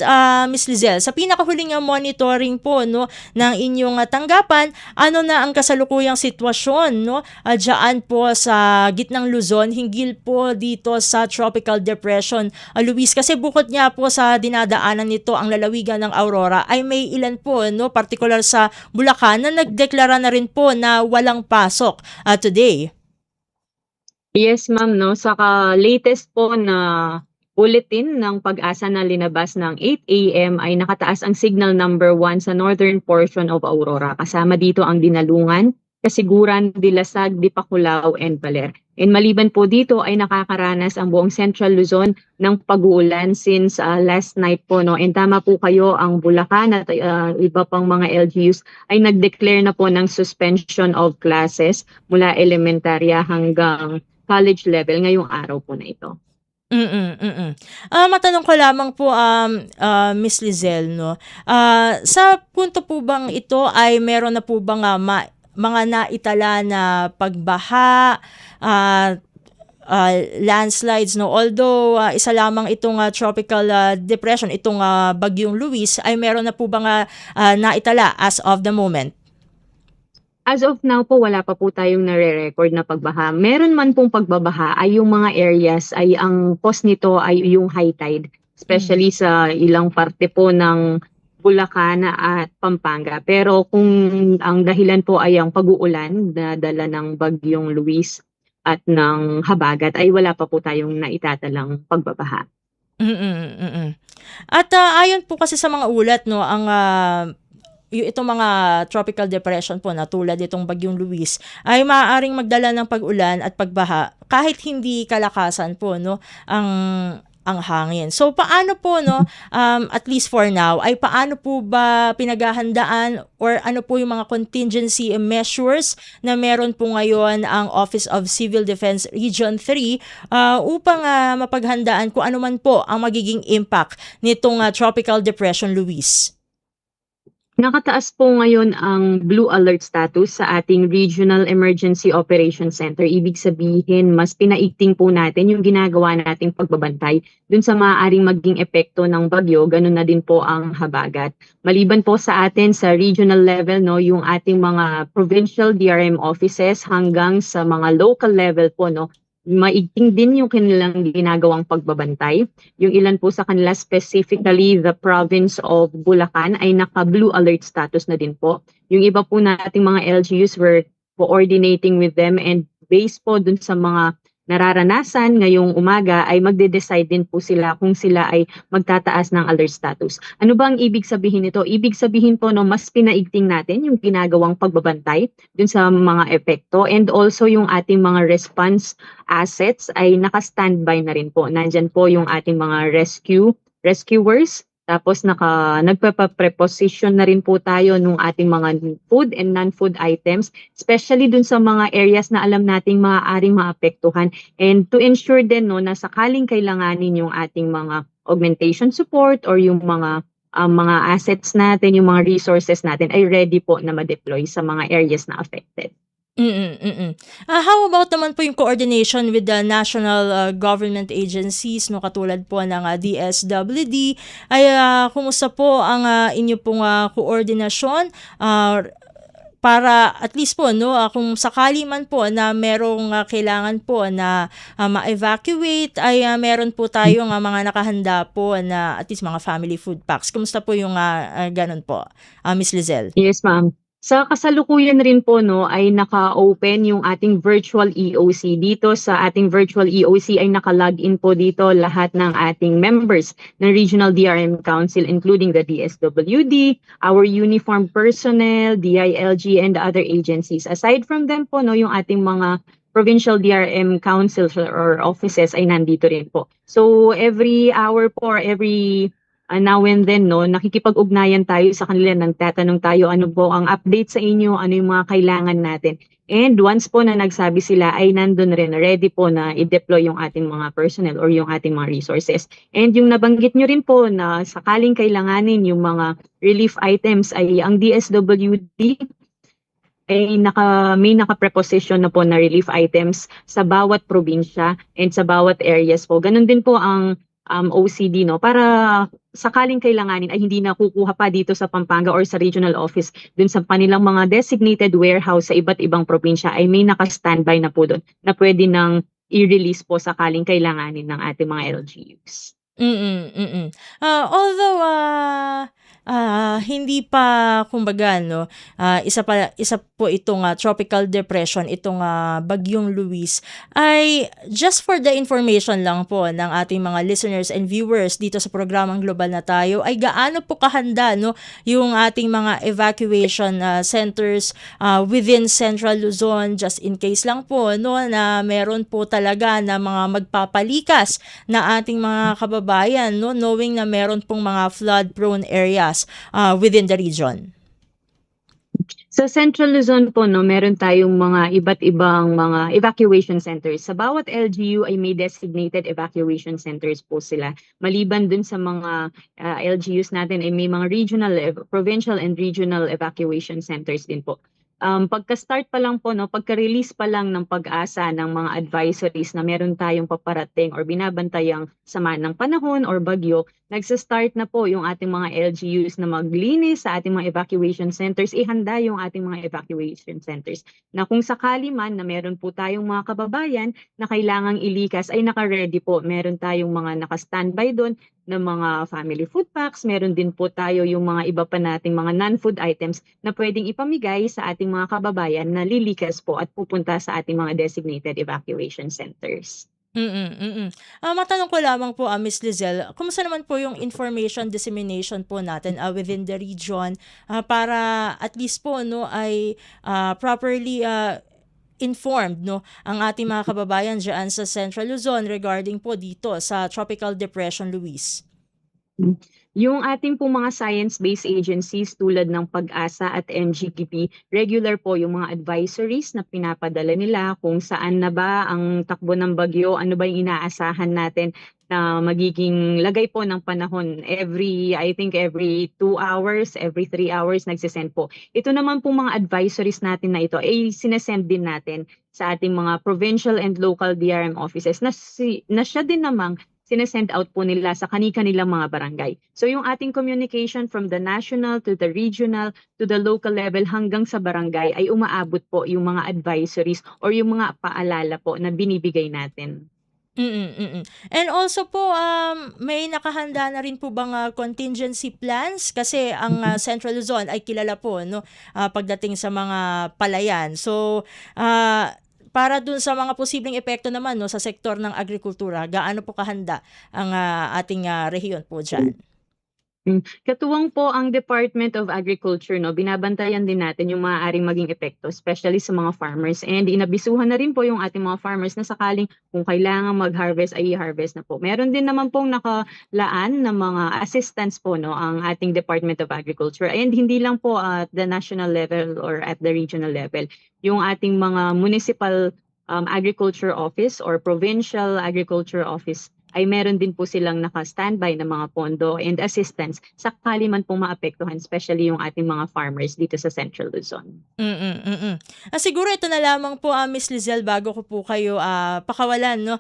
Miss Lizel, sa pinakahuling monitoring po no ng inyong tanggapan, ano na ang kasalukuyang sitwasyon no diyan po sa gitnang Luzon hinggil po dito sa Tropical Depression Luis kasi bukod nga po sa dinadaanan nito ang lalawigan ng Aurora ay may ilan po no particular sa Bulacan na nagdeklara na rin po na walang pasok today. Yes, ma'am, no. Saka latest po na bulletin ng Pag-asa na linabas ng 8 a.m. ay nakataas ang signal number 1 sa northern portion of Aurora. Kasama dito ang Dinalungan, Kasiguran, Dilasag, Dipakulaw, and Baler. And maliban po dito ay nakakaranas ang buong Central Luzon ng pag-uulan since last night po, no. And tama po kayo, ang Bulacan at iba pang mga LGUs ay nag-declare na po ng suspension of classes mula elementarya hanggang college level ngayong araw po na ito. Matanong ko lamang po, Miss Lizelle, no? Sa punto po bang ito ay meron na po bang mga naitala na pagbaha, landslides, no? Although isa lamang itong tropical depression, itong bagyong Luis, ay meron na po bang naitala as of the moment? As of now po, wala pa po tayong nare-record na pagbaha. Meron man pong pagbabaha ay yung mga areas ay ang cause nito ay yung high tide, especially sa ilang parte po ng Bulacan at Pampanga. Pero kung ang dahilan po ay ang pag-uulan na dala ng bagyong Luis at ng habagat, ay wala pa po tayong naitatalang pagbabaha. At ayon po kasi sa mga ulat, no, ang itong mga tropical depression po na tulad itong bagyong Luis ay maaaring magdala ng pag-ulan at pagbaha kahit hindi kalakasan po, no, ang hangin. So paano po, no, at least for now, ay paano po ba pinaghahandaan or ano po yung mga contingency measures na meron po ngayon ang Office of Civil Defense Region 3 upang mapaghandaan kung ano man po ang magiging impact nitong tropical depression Luis? Nakataas po ngayon ang blue alert status sa ating Regional Emergency Operations Center. Ibig sabihin, mas pinaigting po natin yung ginagawa nating pagbabantay dun sa maaaring maging epekto ng bagyo, ganun na din po ang habagat. Maliban po sa atin sa regional level, no, yung ating mga provincial DRM offices hanggang sa mga local level po, no, maigting din yung kanilang ginagawang pagbabantay. Yung ilan po sa kanila, specifically the province of Bulacan, ay naka-blue alert status na din po. Yung iba po nating mga LGUs, we're coordinating with them and based po dun sa mga nararanasan ngayong umaga ay magde-decide din po sila kung sila ay magtataas ng alert status. Ano ba ang ibig sabihin nito? Ibig sabihin po, no, mas pinaigting natin yung ginagawang pagbabantay dun sa mga epekto and also yung ating mga response assets ay naka-standby na rin po. Nandyan po yung ating mga rescuers. Tapos nagpapapreposition na rin po tayo nung ating mga food and non-food items, especially dun sa mga areas na alam nating maaaring maapektuhan. And to ensure din, no, na sakaling kailanganin yung ating mga augmentation support or yung mga assets natin, yung mga resources natin ay ready po na ma-deploy sa mga areas na affected. How about naman po yung coordination with the national government agencies, no, katulad po ng DSWD, ay kumusta po ang inyo pong koordinasyon para at least po, no, kung sakali man po na merong kailangan po na ma-evacuate ay meron po tayong mga nakahanda po na at least mga family food packs. Kumusta po yung ganun po, Miss Lizelle? Yes, ma'am. Sa kasalukuyan rin po, no, ay naka-open yung ating virtual EOC. Dito sa ating virtual EOC ay naka-login po dito lahat ng ating members ng Regional DRM Council including the DSWD, our uniformed personnel, DILG, and other agencies. Aside from them po, no, yung ating mga provincial DRM councils or offices ay nandito rin po. So every hour po or every now and then, no, nakikipag-ugnayan tayo sa kanila, nagtatanong tayo ano po ang update sa inyo, ano yung mga kailangan natin. And once po na nagsabi sila ay nandun rin, ready po na i-deploy yung ating mga personnel or yung ating mga resources. And yung nabanggit nyo rin po na sakaling kailanganin yung mga relief items ay ang DSWD ay may naka-preposition na po na relief items sa bawat probinsya and sa bawat areas po. Ganun din po ang OCD, no, para sakaling kailanganin ay hindi na kukuha pa dito sa Pampanga or sa regional office dun sa kanilang mga designated warehouse sa iba't ibang probinsya ay may naka-standby na po doon na pwede nang i-release po sakaling kailanganin ng ating mga LGUs. Although hindi pa kumbaga no, isa po itong tropical depression, itong bagyong Luis, ay just for the information lang po ng ating mga listeners and viewers dito sa programang Global na Tayo, ay gaano po kahanda no yung ating mga evacuation centers within Central Luzon, just in case lang po no na meron po talaga na mga magpapalikas na ating mga kababayan no, knowing na meron pong mga flood prone areas within the region. Sa Central Luzon po, no, meron tayong mga iba't ibang mga evacuation centers. Sa bawat LGU ay may designated evacuation centers po sila. Maliban dun sa mga LGUs natin ay may mga regional, provincial and regional evacuation centers din po. Pagka-start pa lang po, no, pagka-release pa lang ng Pag-asa ng mga advisories na meron tayong paparating or binabantayang sama ng panahon or bagyo, nagsa-start na po yung ating mga LGUs na maglinis sa ating mga evacuation centers, ihanda yung ating mga evacuation centers. Na kung sakali man na meron po tayong mga kababayan na kailangang ilikas ay naka-ready po. Meron tayong mga naka-standby doon ng mga family food packs. Meron din po tayo yung mga iba pa nating mga non-food items na pwedeng ipamigay sa ating mga kababayan na lilikas po at pupunta sa ating mga designated evacuation centers. Matanong ko lamang po, Miss Lizelle, kumusta naman po yung information dissemination po natin within the region para at least po no ay properly informed no ang ating mga kababayan diyan sa Central Luzon regarding po dito sa Tropical Depression Luis? Yung ating pong mga science-based agencies tulad ng Pag-asa at NGTP, regular po yung mga advisories na pinapadala nila kung saan na ba ang takbo ng bagyo, ano ba yung inaasahan natin na magiging lagay po ng panahon. I think every 2 hours, every 3 hours nagsisend po. Ito naman po mga advisories natin na ito ay sinesend din natin sa ating mga provincial and local DRM offices na siya din namang sinesend out po nila sa kanilang mga barangay. So yung ating communication from the national to the regional to the local level hanggang sa barangay ay umaabot po yung mga advisories or yung mga paalala po na binibigay natin. And also po, may nakahanda na rin po bang contingency plans? Kasi ang Central Luzon ay kilala po no pagdating sa mga palayan. So, para dun sa mga posibleng epekto naman no sa sektor ng agrikultura, gaano po kahanda ang ating rehiyon po diyan? Katuwang po ang Department of Agriculture, no, binabantayan din natin yung maaaring maging epekto, especially sa mga farmers. And inabisuhan na rin po yung ating mga farmers na sakaling kung kailangan mag-harvest ay i-harvest na po. Meron din naman pong nakalaan na mga assistance po no, ang ating Department of Agriculture. And hindi lang po at the national level or at the regional level. Yung ating mga municipal agriculture office or provincial agriculture office ay meron din po silang naka-standby na mga pondo and assistance sakali man pong maapektuhan, especially yung ating mga farmers dito sa Central Luzon. Siguro ito na lamang po, Miss Lizelle, bago ko po kayo pakawalan no,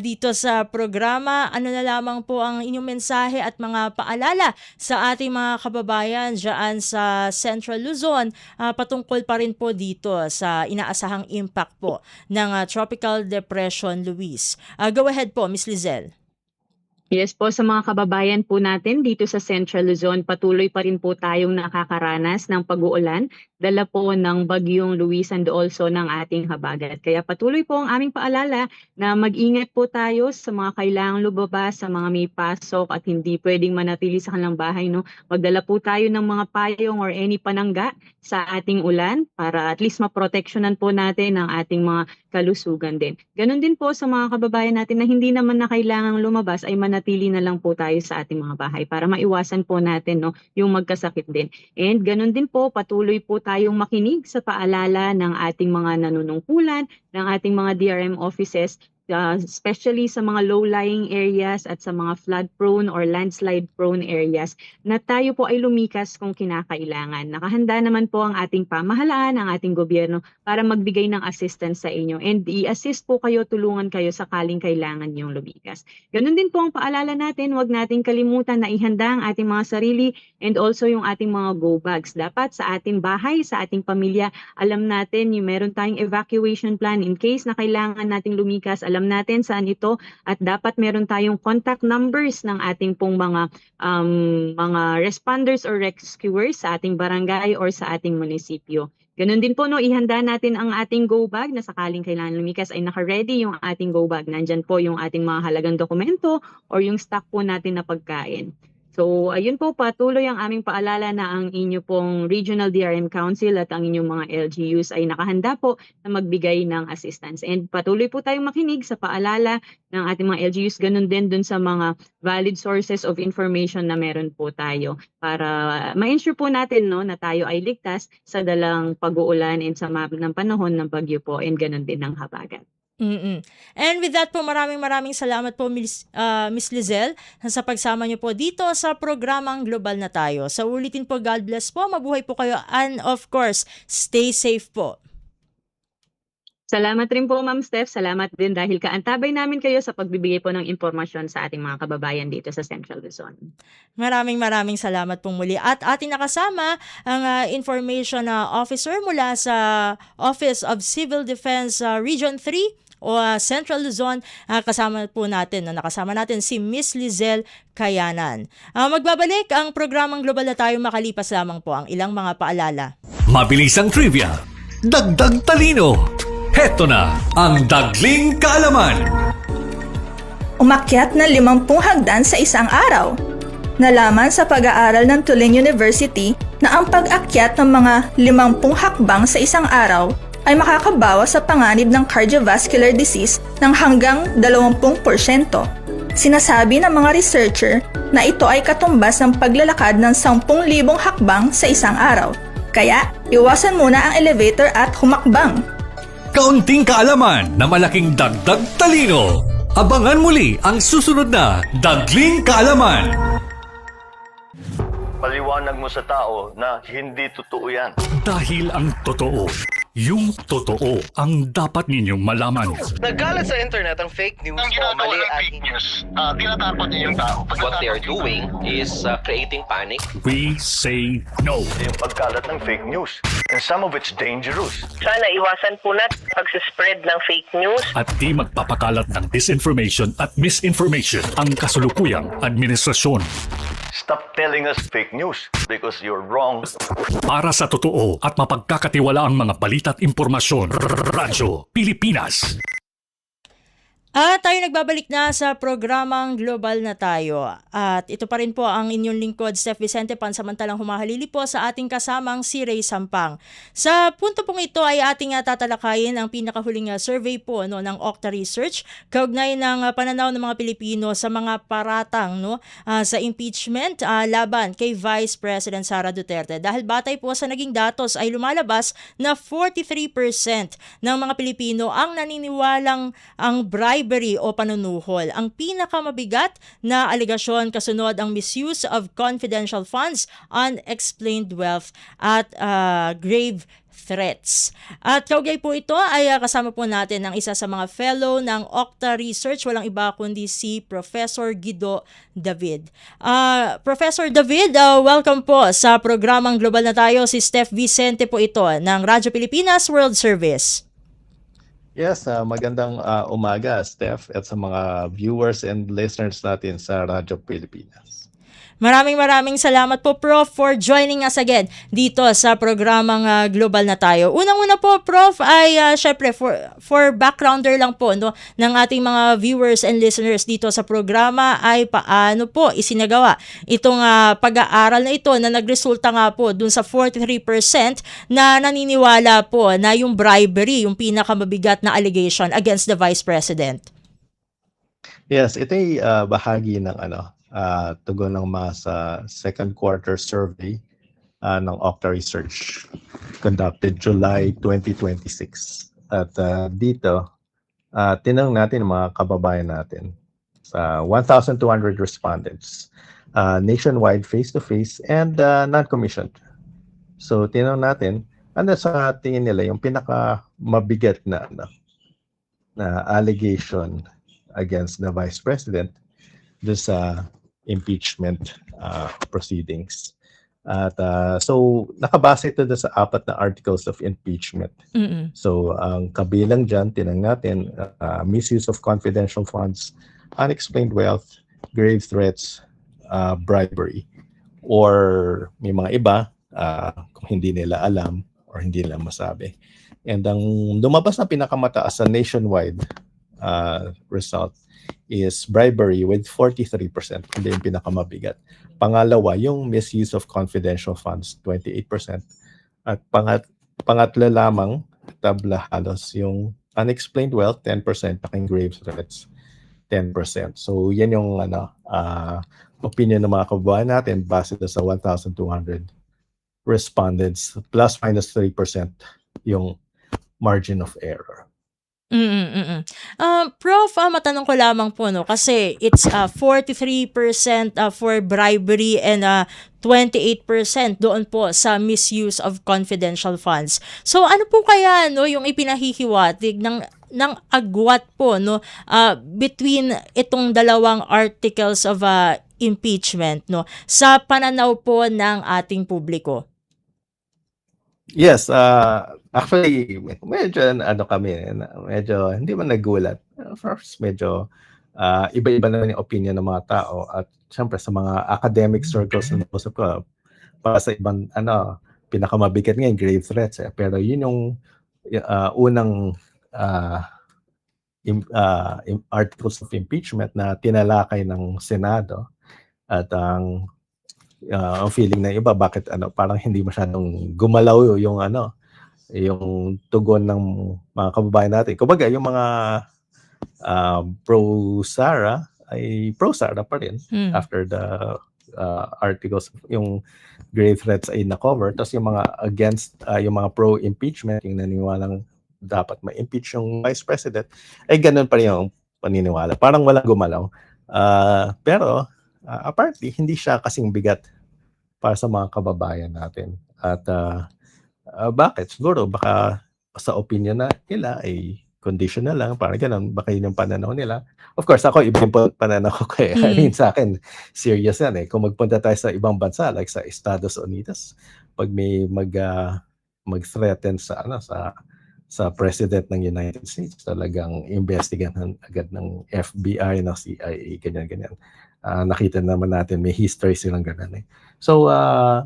dito sa programa. Ano na lamang po ang inyong mensahe at mga paalala sa ating mga kababayan dyan sa Central Luzon patungkol pa rin po dito sa inaasahang impact po ng Tropical Depression Luis. Go ahead po, Miss Lizelle. Yes po, sa mga kababayan po natin dito sa Central Luzon, patuloy pa rin po tayong nakakaranas ng pag-uulan, dala po ng bagyong Luis and also ng ating habagat. Kaya patuloy po ang aming paalala na mag-ingat po tayo sa mga kailangang lumabas, sa mga may pasok at hindi pwedeng manatili sa kanilang bahay. No? Magdala po tayo ng mga payong or any panangga sa ating ulan para at least maproteksyonan po natin ang ating mga kalusugan din. Ganon din po sa mga kababayan natin na hindi naman na kailangang lumabas ay manatili na lang po tayo sa ating mga bahay para maiwasan po natin no, yung magkasakit din. And ganon din po, patuloy po tayong makinig sa paalala ng ating mga nanunungkulan, ng ating mga DRM offices, especially sa mga low-lying areas at sa mga flood-prone or landslide-prone areas na tayo po ay lumikas kung kinakailangan. Nakahanda naman po ang ating pamahalaan, ang ating gobyerno para magbigay ng assistance sa inyo and i-assist po kayo, tulungan kayo sakaling kailangan yung lumikas. Ganun din po ang paalala natin, huwag nating kalimutan na ihanda ang ating mga sarili and also yung ating mga go bags. Dapat sa ating bahay, sa ating pamilya, alam natin yung meron tayong evacuation plan in case na kailangan nating lumikas, alam alam natin saan ito at dapat meron tayong contact numbers ng ating pong mga responders or rescuers sa ating barangay or sa ating munisipyo. Ganun din po, no, ihanda natin ang ating go bag na sakaling kailangan lumikas ay naka-ready yung ating go bag. Nandyan po yung ating mga halagang dokumento or yung stock po natin na pagkain. So, ayun po, patuloy ang aming paalala na ang inyo pong Regional DRM Council at ang inyong mga LGUs ay nakahanda po na magbigay ng assistance. And patuloy po tayong makinig sa paalala ng ating mga LGUs, ganun din dun sa mga valid sources of information na meron po tayo para ma-ensure po natin, no, na tayo ay ligtas sa dalang pag-uulan and sa ng panahon ng bagyo po and ganun din ng habagat. And with that po, maraming salamat po Miss Lizelle sa pagsama niyo po dito sa programang Global na Tayo. Sa ulitin po, God bless po, mabuhay po kayo and of course, stay safe po. Salamat rin po, Ma'am Steph. Salamat din dahil kaantabay namin kayo sa pagbibigay po ng impormasyon sa ating mga kababayan dito sa Central Luzon. Maraming salamat pong muli. At ating nakasama ang information officer mula sa Office of Civil Defense Region 3 o Central Luzon. Nakasama natin si Miss Lizelle Kayanan. Magbabalik ang programang Global na Tayo makalipas lamang po ang ilang mga paalala. Mabilis ang trivia, dagdag talino. Heto na ang Dagling Kaalaman. Umakyat na 50 hagdan sa isang araw. Nalaman sa pag-aaral ng Tulane University na ang pag-akyat ng mga 50 hakbang sa isang araw ay makakabawas sa panganib ng cardiovascular disease ng hanggang 20%. Sinasabi ng mga researcher na ito ay katumbas ng paglalakad ng 10,000 hakbang sa isang araw. Kaya, iwasan muna ang elevator at humakbang. Kaunting kaalaman na malaking dagdag talino. Abangan muli ang susunod na Dagling Kaalaman. Paliwanag mo sa tao na hindi totoo yan. Dahil ang totoo, yung totoo ang dapat ninyong malaman. Nagkalat sa internet ang fake news o mali at Tinatapon niyo yung tao. what they are doing is creating panic. We say no. Yung pagkalat ng fake news. And some of it's dangerous. Sana iwasan po natin pag-spread ng fake news. At di magpapakalat ng disinformation at misinformation ang kasulukuyang administrasyon. Stop telling us fake news because you're wrong. Para sa totoo at mapagkakatiwalaang mga balita at impormasyon, Radyo Pilipinas. At tayo nagbabalik na sa programang Global na Tayo. At ito pa rin po ang inyong lingkod, Steph Vicente, pansamantalang humahalili po sa ating kasamang si Ray Sampang. Sa punto pong ito ay ating tatalakayin ang pinakahuling survey po ng Okta Research kaugnay ng pananaw ng mga Pilipino sa mga paratang sa impeachment laban kay Vice President Sara Duterte. Dahil batay po sa naging datos ay lumalabas na 43% ng mga Pilipino ang naniniwalang ang bribery o panunuhol ang pinakamabigat na aligasyon, kasunod ang misuse of confidential funds, unexplained wealth at grave threats. At kaugnay po ito ay kasama po natin ang isa sa mga fellow ng Okta Research, walang iba kundi si Professor Guido David. Professor David, welcome po sa programang Global na Tayo. Si Steph Vicente po ito ng Radyo Pilipinas World Service. Yes, magandang umaga, Steph, at sa mga viewers and listeners natin sa Radyo Pilipinas. Maraming salamat po, Prof, for joining us again dito sa programang Global na Tayo. Unang-una po, Prof, ay syempre for backgrounder lang po ng ating mga viewers and listeners dito sa programa ay paano po isinagawa itong pag-aaral na ito na nagresulta nga po dun sa 43% na naniniwala po na yung bribery, yung pinakamabigat na allegation against the Vice President. Yes, ito ay bahagi ng tugon ng mga sa second quarter survey ng Okta Research conducted July 2026. At dito, tinanong natin ang mga kababayan natin sa 1,200 respondents nationwide, face-to-face and non-commissioned. So tinanong natin, ano sa tingin nila yung pinakamabigat na allegation against the Vice President doon sa impeachment proceedings. At so nakabase ito sa 4 na articles of impeachment. Mm. So ang kabilang dyan, tinang natin, misuse of confidential funds, unexplained wealth, grave threats, bribery, or may mga iba kung hindi nila alam or hindi nila masabi. And ang lumabas na pinakamataas sa nationwide result is bribery with 43%. Hindi yung pinakamabigat. Pangalawa, yung misuse of confidential funds, 28%. At pangatlo lamang, tabla halos, yung unexplained wealth, 10%, taking grave threats, 10%. So yan yung opinion ng mga kababayan natin base sa 1,200 respondents, plus minus 3% yung margin of error. Prof, matanong ko lamang po, no, kasi it's 43% for bribery and 28% doon po sa misuse of confidential funds. So ano po kaya, no, yung ipinahihiwatig ng agwat po, no, between itong dalawang articles of impeachment, no, sa pananaw po ng ating publiko? Yes, actually medyo medyo hindi man nagulat. First, medyo iba-iba naman yung opinion ng mga tao, at siyempre sa mga academic circles na nausap ko, para sa ibang pinakamabigat ngayon grave threats, pero yun yung unang articles of impeachment na tinalakay ng Senado, at ang feeling ng iba, bakit parang hindi masyadong gumalaw yung yung tugon ng mga kababayan natin. Kumbaga yung mga pro-Sara ay pro-Sara pa rin after the articles, yung grave threats ay na-cover. Tapos yung mga against, yung mga pro-impeachment, yung naniniwalang dapat ma-impeach yung Vice President, ay ganun pa rin yung paniniwala. Parang walang gumalaw. Pero apparently, hindi siya kasing bigat para sa mga kababayan natin. At bakit? Siguro, baka sa opinion na nila ay conditional lang, parang ganun, baka yun yung pananaw nila. Of course, ako, iba yung pananaw ko kaya. I mean, sa akin, serious yan Kung magpunta tayo sa ibang bansa, like sa Estados Unidos, pag may mag-threaten sa President ng United States, talagang investigahan agad ng FBI, ng CIA, ganyan-ganyan. Nakita naman natin, may history silang ganun So,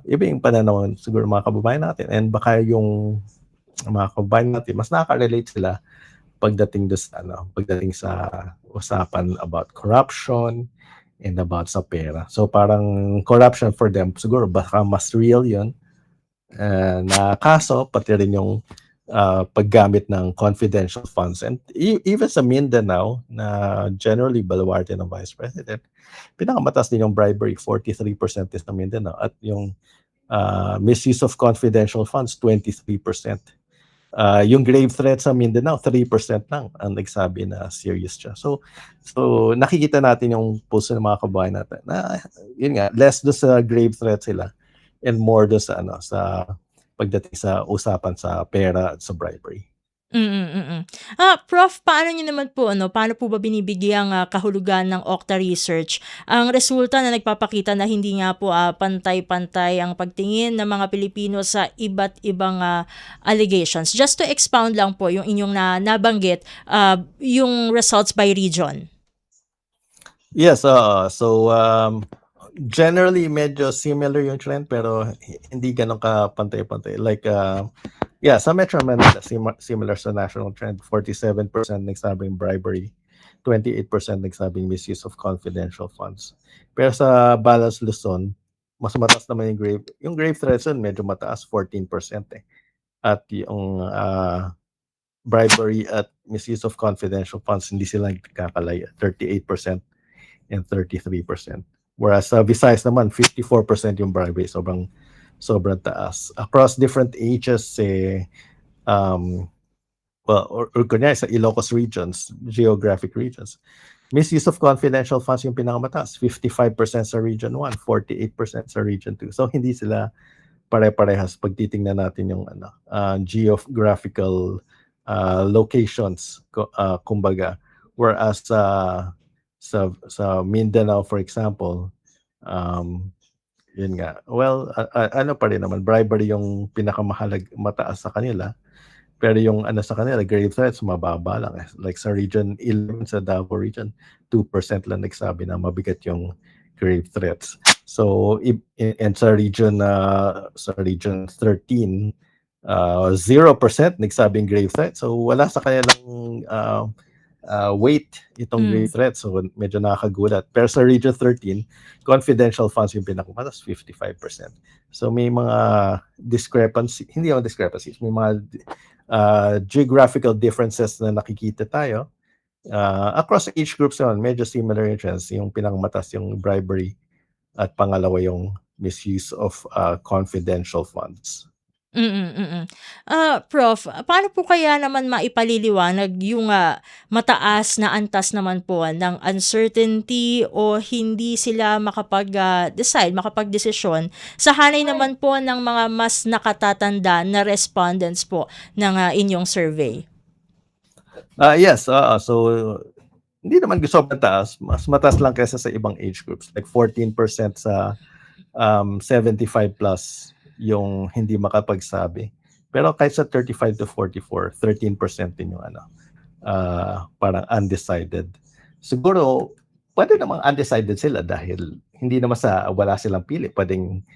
iba yung pananaw siguro mga kababayan natin, and baka yung mga kababayan natin, mas nakaka-relate sila pagdating sa usapan about corruption and about sa pera. So, parang corruption for them, siguro baka mas real yun, na kaso, pati rin yung paggamit ng confidential funds. And even sa Mindanao, na generally baluarte ng Vice President, pinakamataas din yung bribery, 43% is na Mindanao, at yung misuse of confidential funds, 23%. Yung grave threat sa Mindanao, 3% lang ang nagsabi na serious siya. So nakikita natin yung pulso ng mga kababayan natin na yun nga, less do sa grave threat sila and more do sa sa pagdating sa usapan sa pera at sa bribery. Prof, paano niyo naman po, paano po ba binibigyang kahulugan ng Okta Research ang resulta na nagpapakita na hindi nga po pantay-pantay ang pagtingin ng mga Pilipino sa iba't ibang allegations? Just to expound lang po yung inyong nabanggit, yung results by region. Yes, so generally medyo similar yung trend, pero hindi ganun ka pantay-pantay. Like sa Metro Manila, similar sa national trend, 47% nagsabing bribery, 28% nagsabing misuse of confidential funds. Pero sa Balas Luzon, mas mataas naman yung grave threats, medyo mataas, 14%. At yung bribery at misuse of confidential funds, hindi sila nagkakalay, 38% and 33%. Whereas sa Visayas naman, 54% yung bribery, sobrang taas. Across different ages, or kunyari sa Ilocos regions, geographic regions, misuse of confidential funds yung pinakamataas, 55% sa Region 1, 48% sa Region 2. So hindi sila pare-parehas pag titingnan natin yung geographical locations, kumbaga. Whereas sa Mindanao, for example, Yun nga. Well, ano pa rin naman, bribery yung mataas sa kanila. Pero yung ano sa kanila, grave threats, mababa lang. Like sa Region 11, sa Davao Region, 2% lang nagsabi na mabigat yung grave threats. So, and sa Region 13, 0% nagsabing grave threat. So, wala sa kanilang weight itong grave threat. So, medyo nakakagulat. Pero sa Region 13, confidential funds yung pinakamataas, 55%. So, may mga hindi yung discrepancies, may mga geographical differences na nakikita tayo. Across age groups naman, medyo similar yung trends. Yung pinakamatas yung bribery at pangalawa yung misuse of confidential funds. Prof, paano po kaya naman maipaliliwanag yung mataas na antas naman po ng uncertainty o hindi sila makapagdesisyon sa hanay naman po ng mga mas nakatatanda na respondents po ng inyong survey? Yes, so hindi naman sobrang taas, mas mataas lang kaysa sa ibang age groups, like 14% sa 75 plus yung hindi makapagsabi. Pero kahit sa 35 to 44, 13% din yung parang undecided. Siguro, pwede namang undecided sila dahil hindi naman wala silang pili. Pwedeng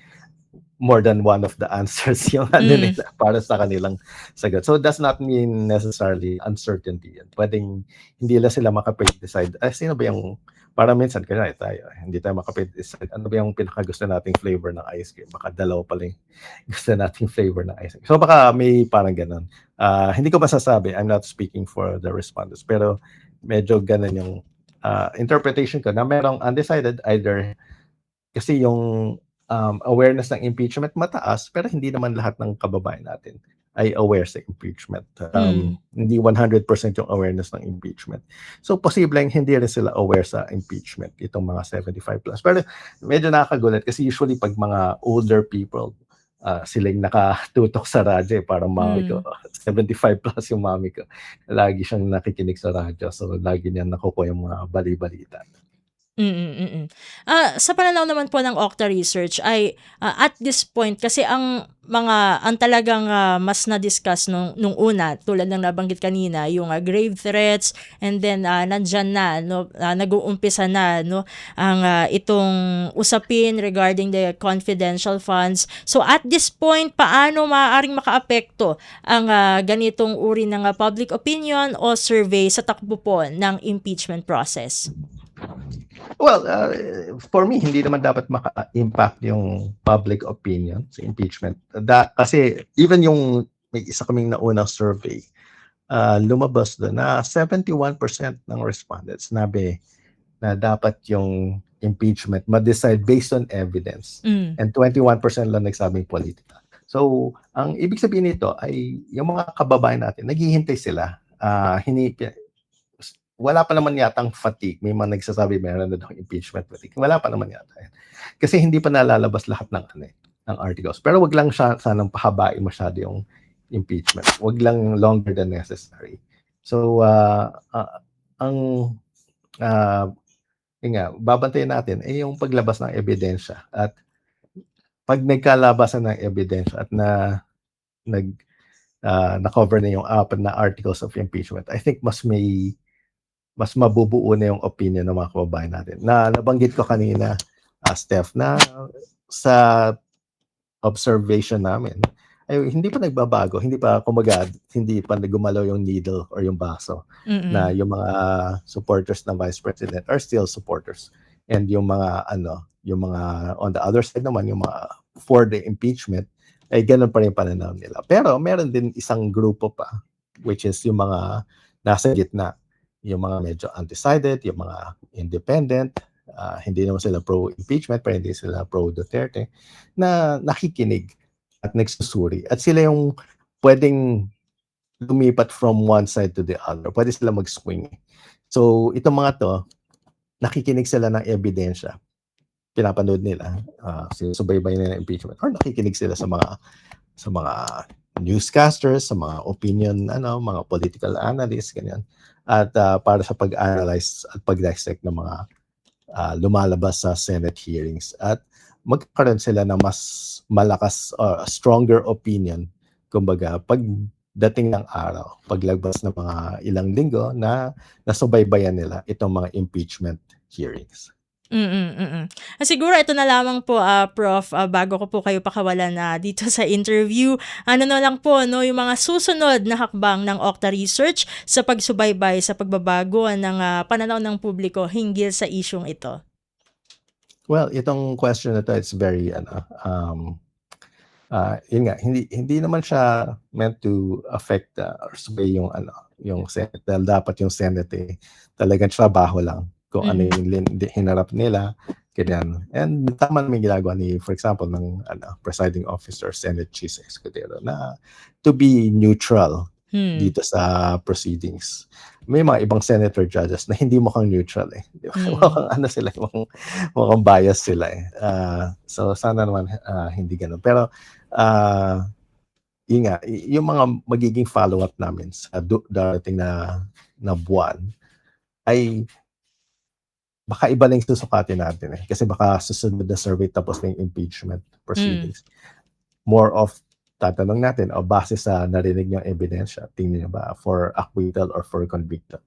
more than one of the answers yung nila para sa kanilang sagot. So, does not mean necessarily uncertainty. Pwedeng hindi lang sila makapag-decide. Sino ba yung para minsan, kaya tayo, hindi tayo makapag-decide. Ano ba yung pinakagusto nating flavor ng ice cream? Baka dalawa pala yung gusto nating flavor ng ice cream. So baka may parang ganun. Hindi ko masasabi, I'm not speaking for the respondents, pero medyo ganun yung interpretation ko na merong undecided, either kasi yung awareness ng impeachment mataas, pero hindi naman lahat ng kababayan natin ay aware sa impeachment. Hindi 100% yung awareness ng impeachment. So, posibleng hindi rin sila aware sa impeachment, itong mga 75 plus. Pero medyo nakakagulat kasi usually pag mga older people, sila yung nakatutok sa radyo. Parang mami ko, 75 plus yung mami ko. Lagi siyang nakikinig sa radyo. So, lagi niya nakukuha yung mga bali-balita. Sa pananaw naman po ng Okta Research ay at this point kasi ang talagang mas na-discuss nung una tulad ng nabanggit kanina yung grave threats, and then nandyan na nag-uumpisa na ang itong usapin regarding the confidential funds. So at this point, paano maaaring makaapekto ang ganitong uri ng public opinion o survey sa takbo po ng impeachment process? Well, for me, hindi naman dapat maka-impact yung public opinion sa impeachment. Kasi even yung may isa kaming naunang survey, lumabas doon na 71% ng respondents sinabi na dapat yung impeachment ma-decide based on evidence. And 21% lang nagsabing political. So, ang ibig sabihin nito ay yung mga kababayan natin, naghihintay sila. Wala pa naman yatang fatigue. May mga nagsasabi meron na daw impeachment fatigue. Wala pa naman yata yan. Kasi hindi pa nalalabas lahat ng articles. Pero wag lang sanang pahabain masyado yung impeachment. Wag lang longer than necessary. So, babantayan natin yung paglabas ng ebidensya. At pag nagkalabasan ng ebidensya at na-cover na yung apat na articles of impeachment, I think mas mabubuo na yung opinion ng mga kababayan natin. Nabanggit ko kanina, Steph, na sa observation namin, ay hindi pa nagbabago, hindi pa gumalaw yung needle or yung baso na yung mga supporters ng Vice President are still supporters. And yung mga on the other side naman, yung mga for the impeachment, ay ganun pa rin pananaw nila. Pero meron din isang grupo pa, which is yung mga nasa gitna, yung mga medyo undecided, yung mga independent, hindi naman sila pro-impeachment, pero hindi sila pro-Duterte, na nakikinig at nagsusuri. At sila yung pwedeng lumipat from one side to the other. Pwede sila mag-swing. So, itong mga to, nakikinig sila ng ebidensya. Pinapanood nila, sinusubaybay nila ng impeachment, or nakikinig sila sa mga newscasters, sa mga opinion, mga political analysts, ganyan. At para sa pag-analyze at pag-dissect ng mga lumalabas sa Senate hearings. At magkakaroon sila ng mas malakas, stronger opinion, kumbaga, pag dating ng araw, paglabas ng mga ilang linggo na nasubaybayan nila itong mga impeachment hearings. Siguro ito na lamang po, Prof, bago ko po kayo pakawalan na dito sa interview. Ano na lang po, no, yung mga susunod na hakbang ng Okta Research sa pagsubaybay sa pagbabago ng pananaw ng publiko hinggil sa isyung ito? Well, itong question na to, it's very yun nga, hindi naman siya meant to affect or sway yung Senate. Dahil dapat yung Senate talagang trabaho lang kung ano yung hinarap nila, ganyan. And tama naman ginagawa for example, ng presiding officer, Senate Chief Escudero, na to be neutral dito sa proceedings. May mga ibang senator judges na hindi mukhang neutral Di ba? Mukhang sila, mukhang bias sila So sana naman hindi ganun. Pero yun nga, yung mga magiging follow-up namin sa darating na buwan ay baka iba lang susukatin natin kasi baka susunod na survey tapos na yung impeachment proceedings. More of tatanong natin base sa narinig niyang ebidensya, tingin niyo ba for acquittal or for conviction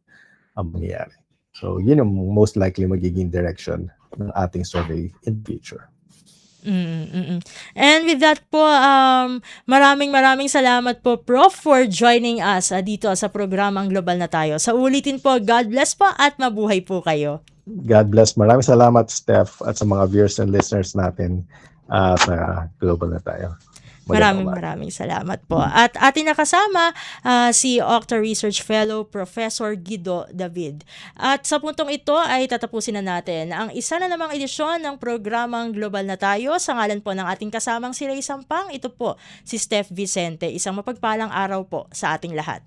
ang mangyayari. So yun yung most likely magiging direction ng ating survey in future. And with that po, maraming salamat po, Prof, for joining us dito sa programang Global na Tayo. Sa ulitin po, God bless po at mabuhay po kayo. God bless. Maraming salamat, Steph, at sa mga viewers and listeners natin sa Global na Tayo. Maraming salamat po. At ating nakasama si Okta Research Fellow Professor Guido David. At sa puntong ito ay tatapusin na natin ang isa na namang edisyon ng programang Global na Tayo. Sa ngalan po ng ating kasamang si Ray Sampang, ito po si Steph Vicente. Isang mapagpalang araw po sa ating lahat.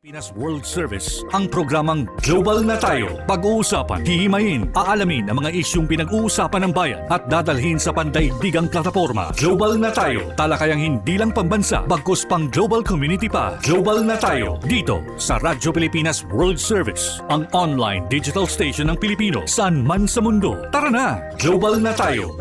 Pilipinas World Service, ang programang Global na Tayo. Pag-uusapan, hihimayin, aalamin ang mga isyung pinag-uusapan ng bayan at dadalhin sa pandaigdigang plataforma. Global na Tayo, talakayang hindi lang pambansa, bagkus pang global community pa. Global na Tayo, dito sa Radyo Pilipinas World Service, ang online digital station ng Pilipino saan man sa mundo. Tara na, Global na Tayo.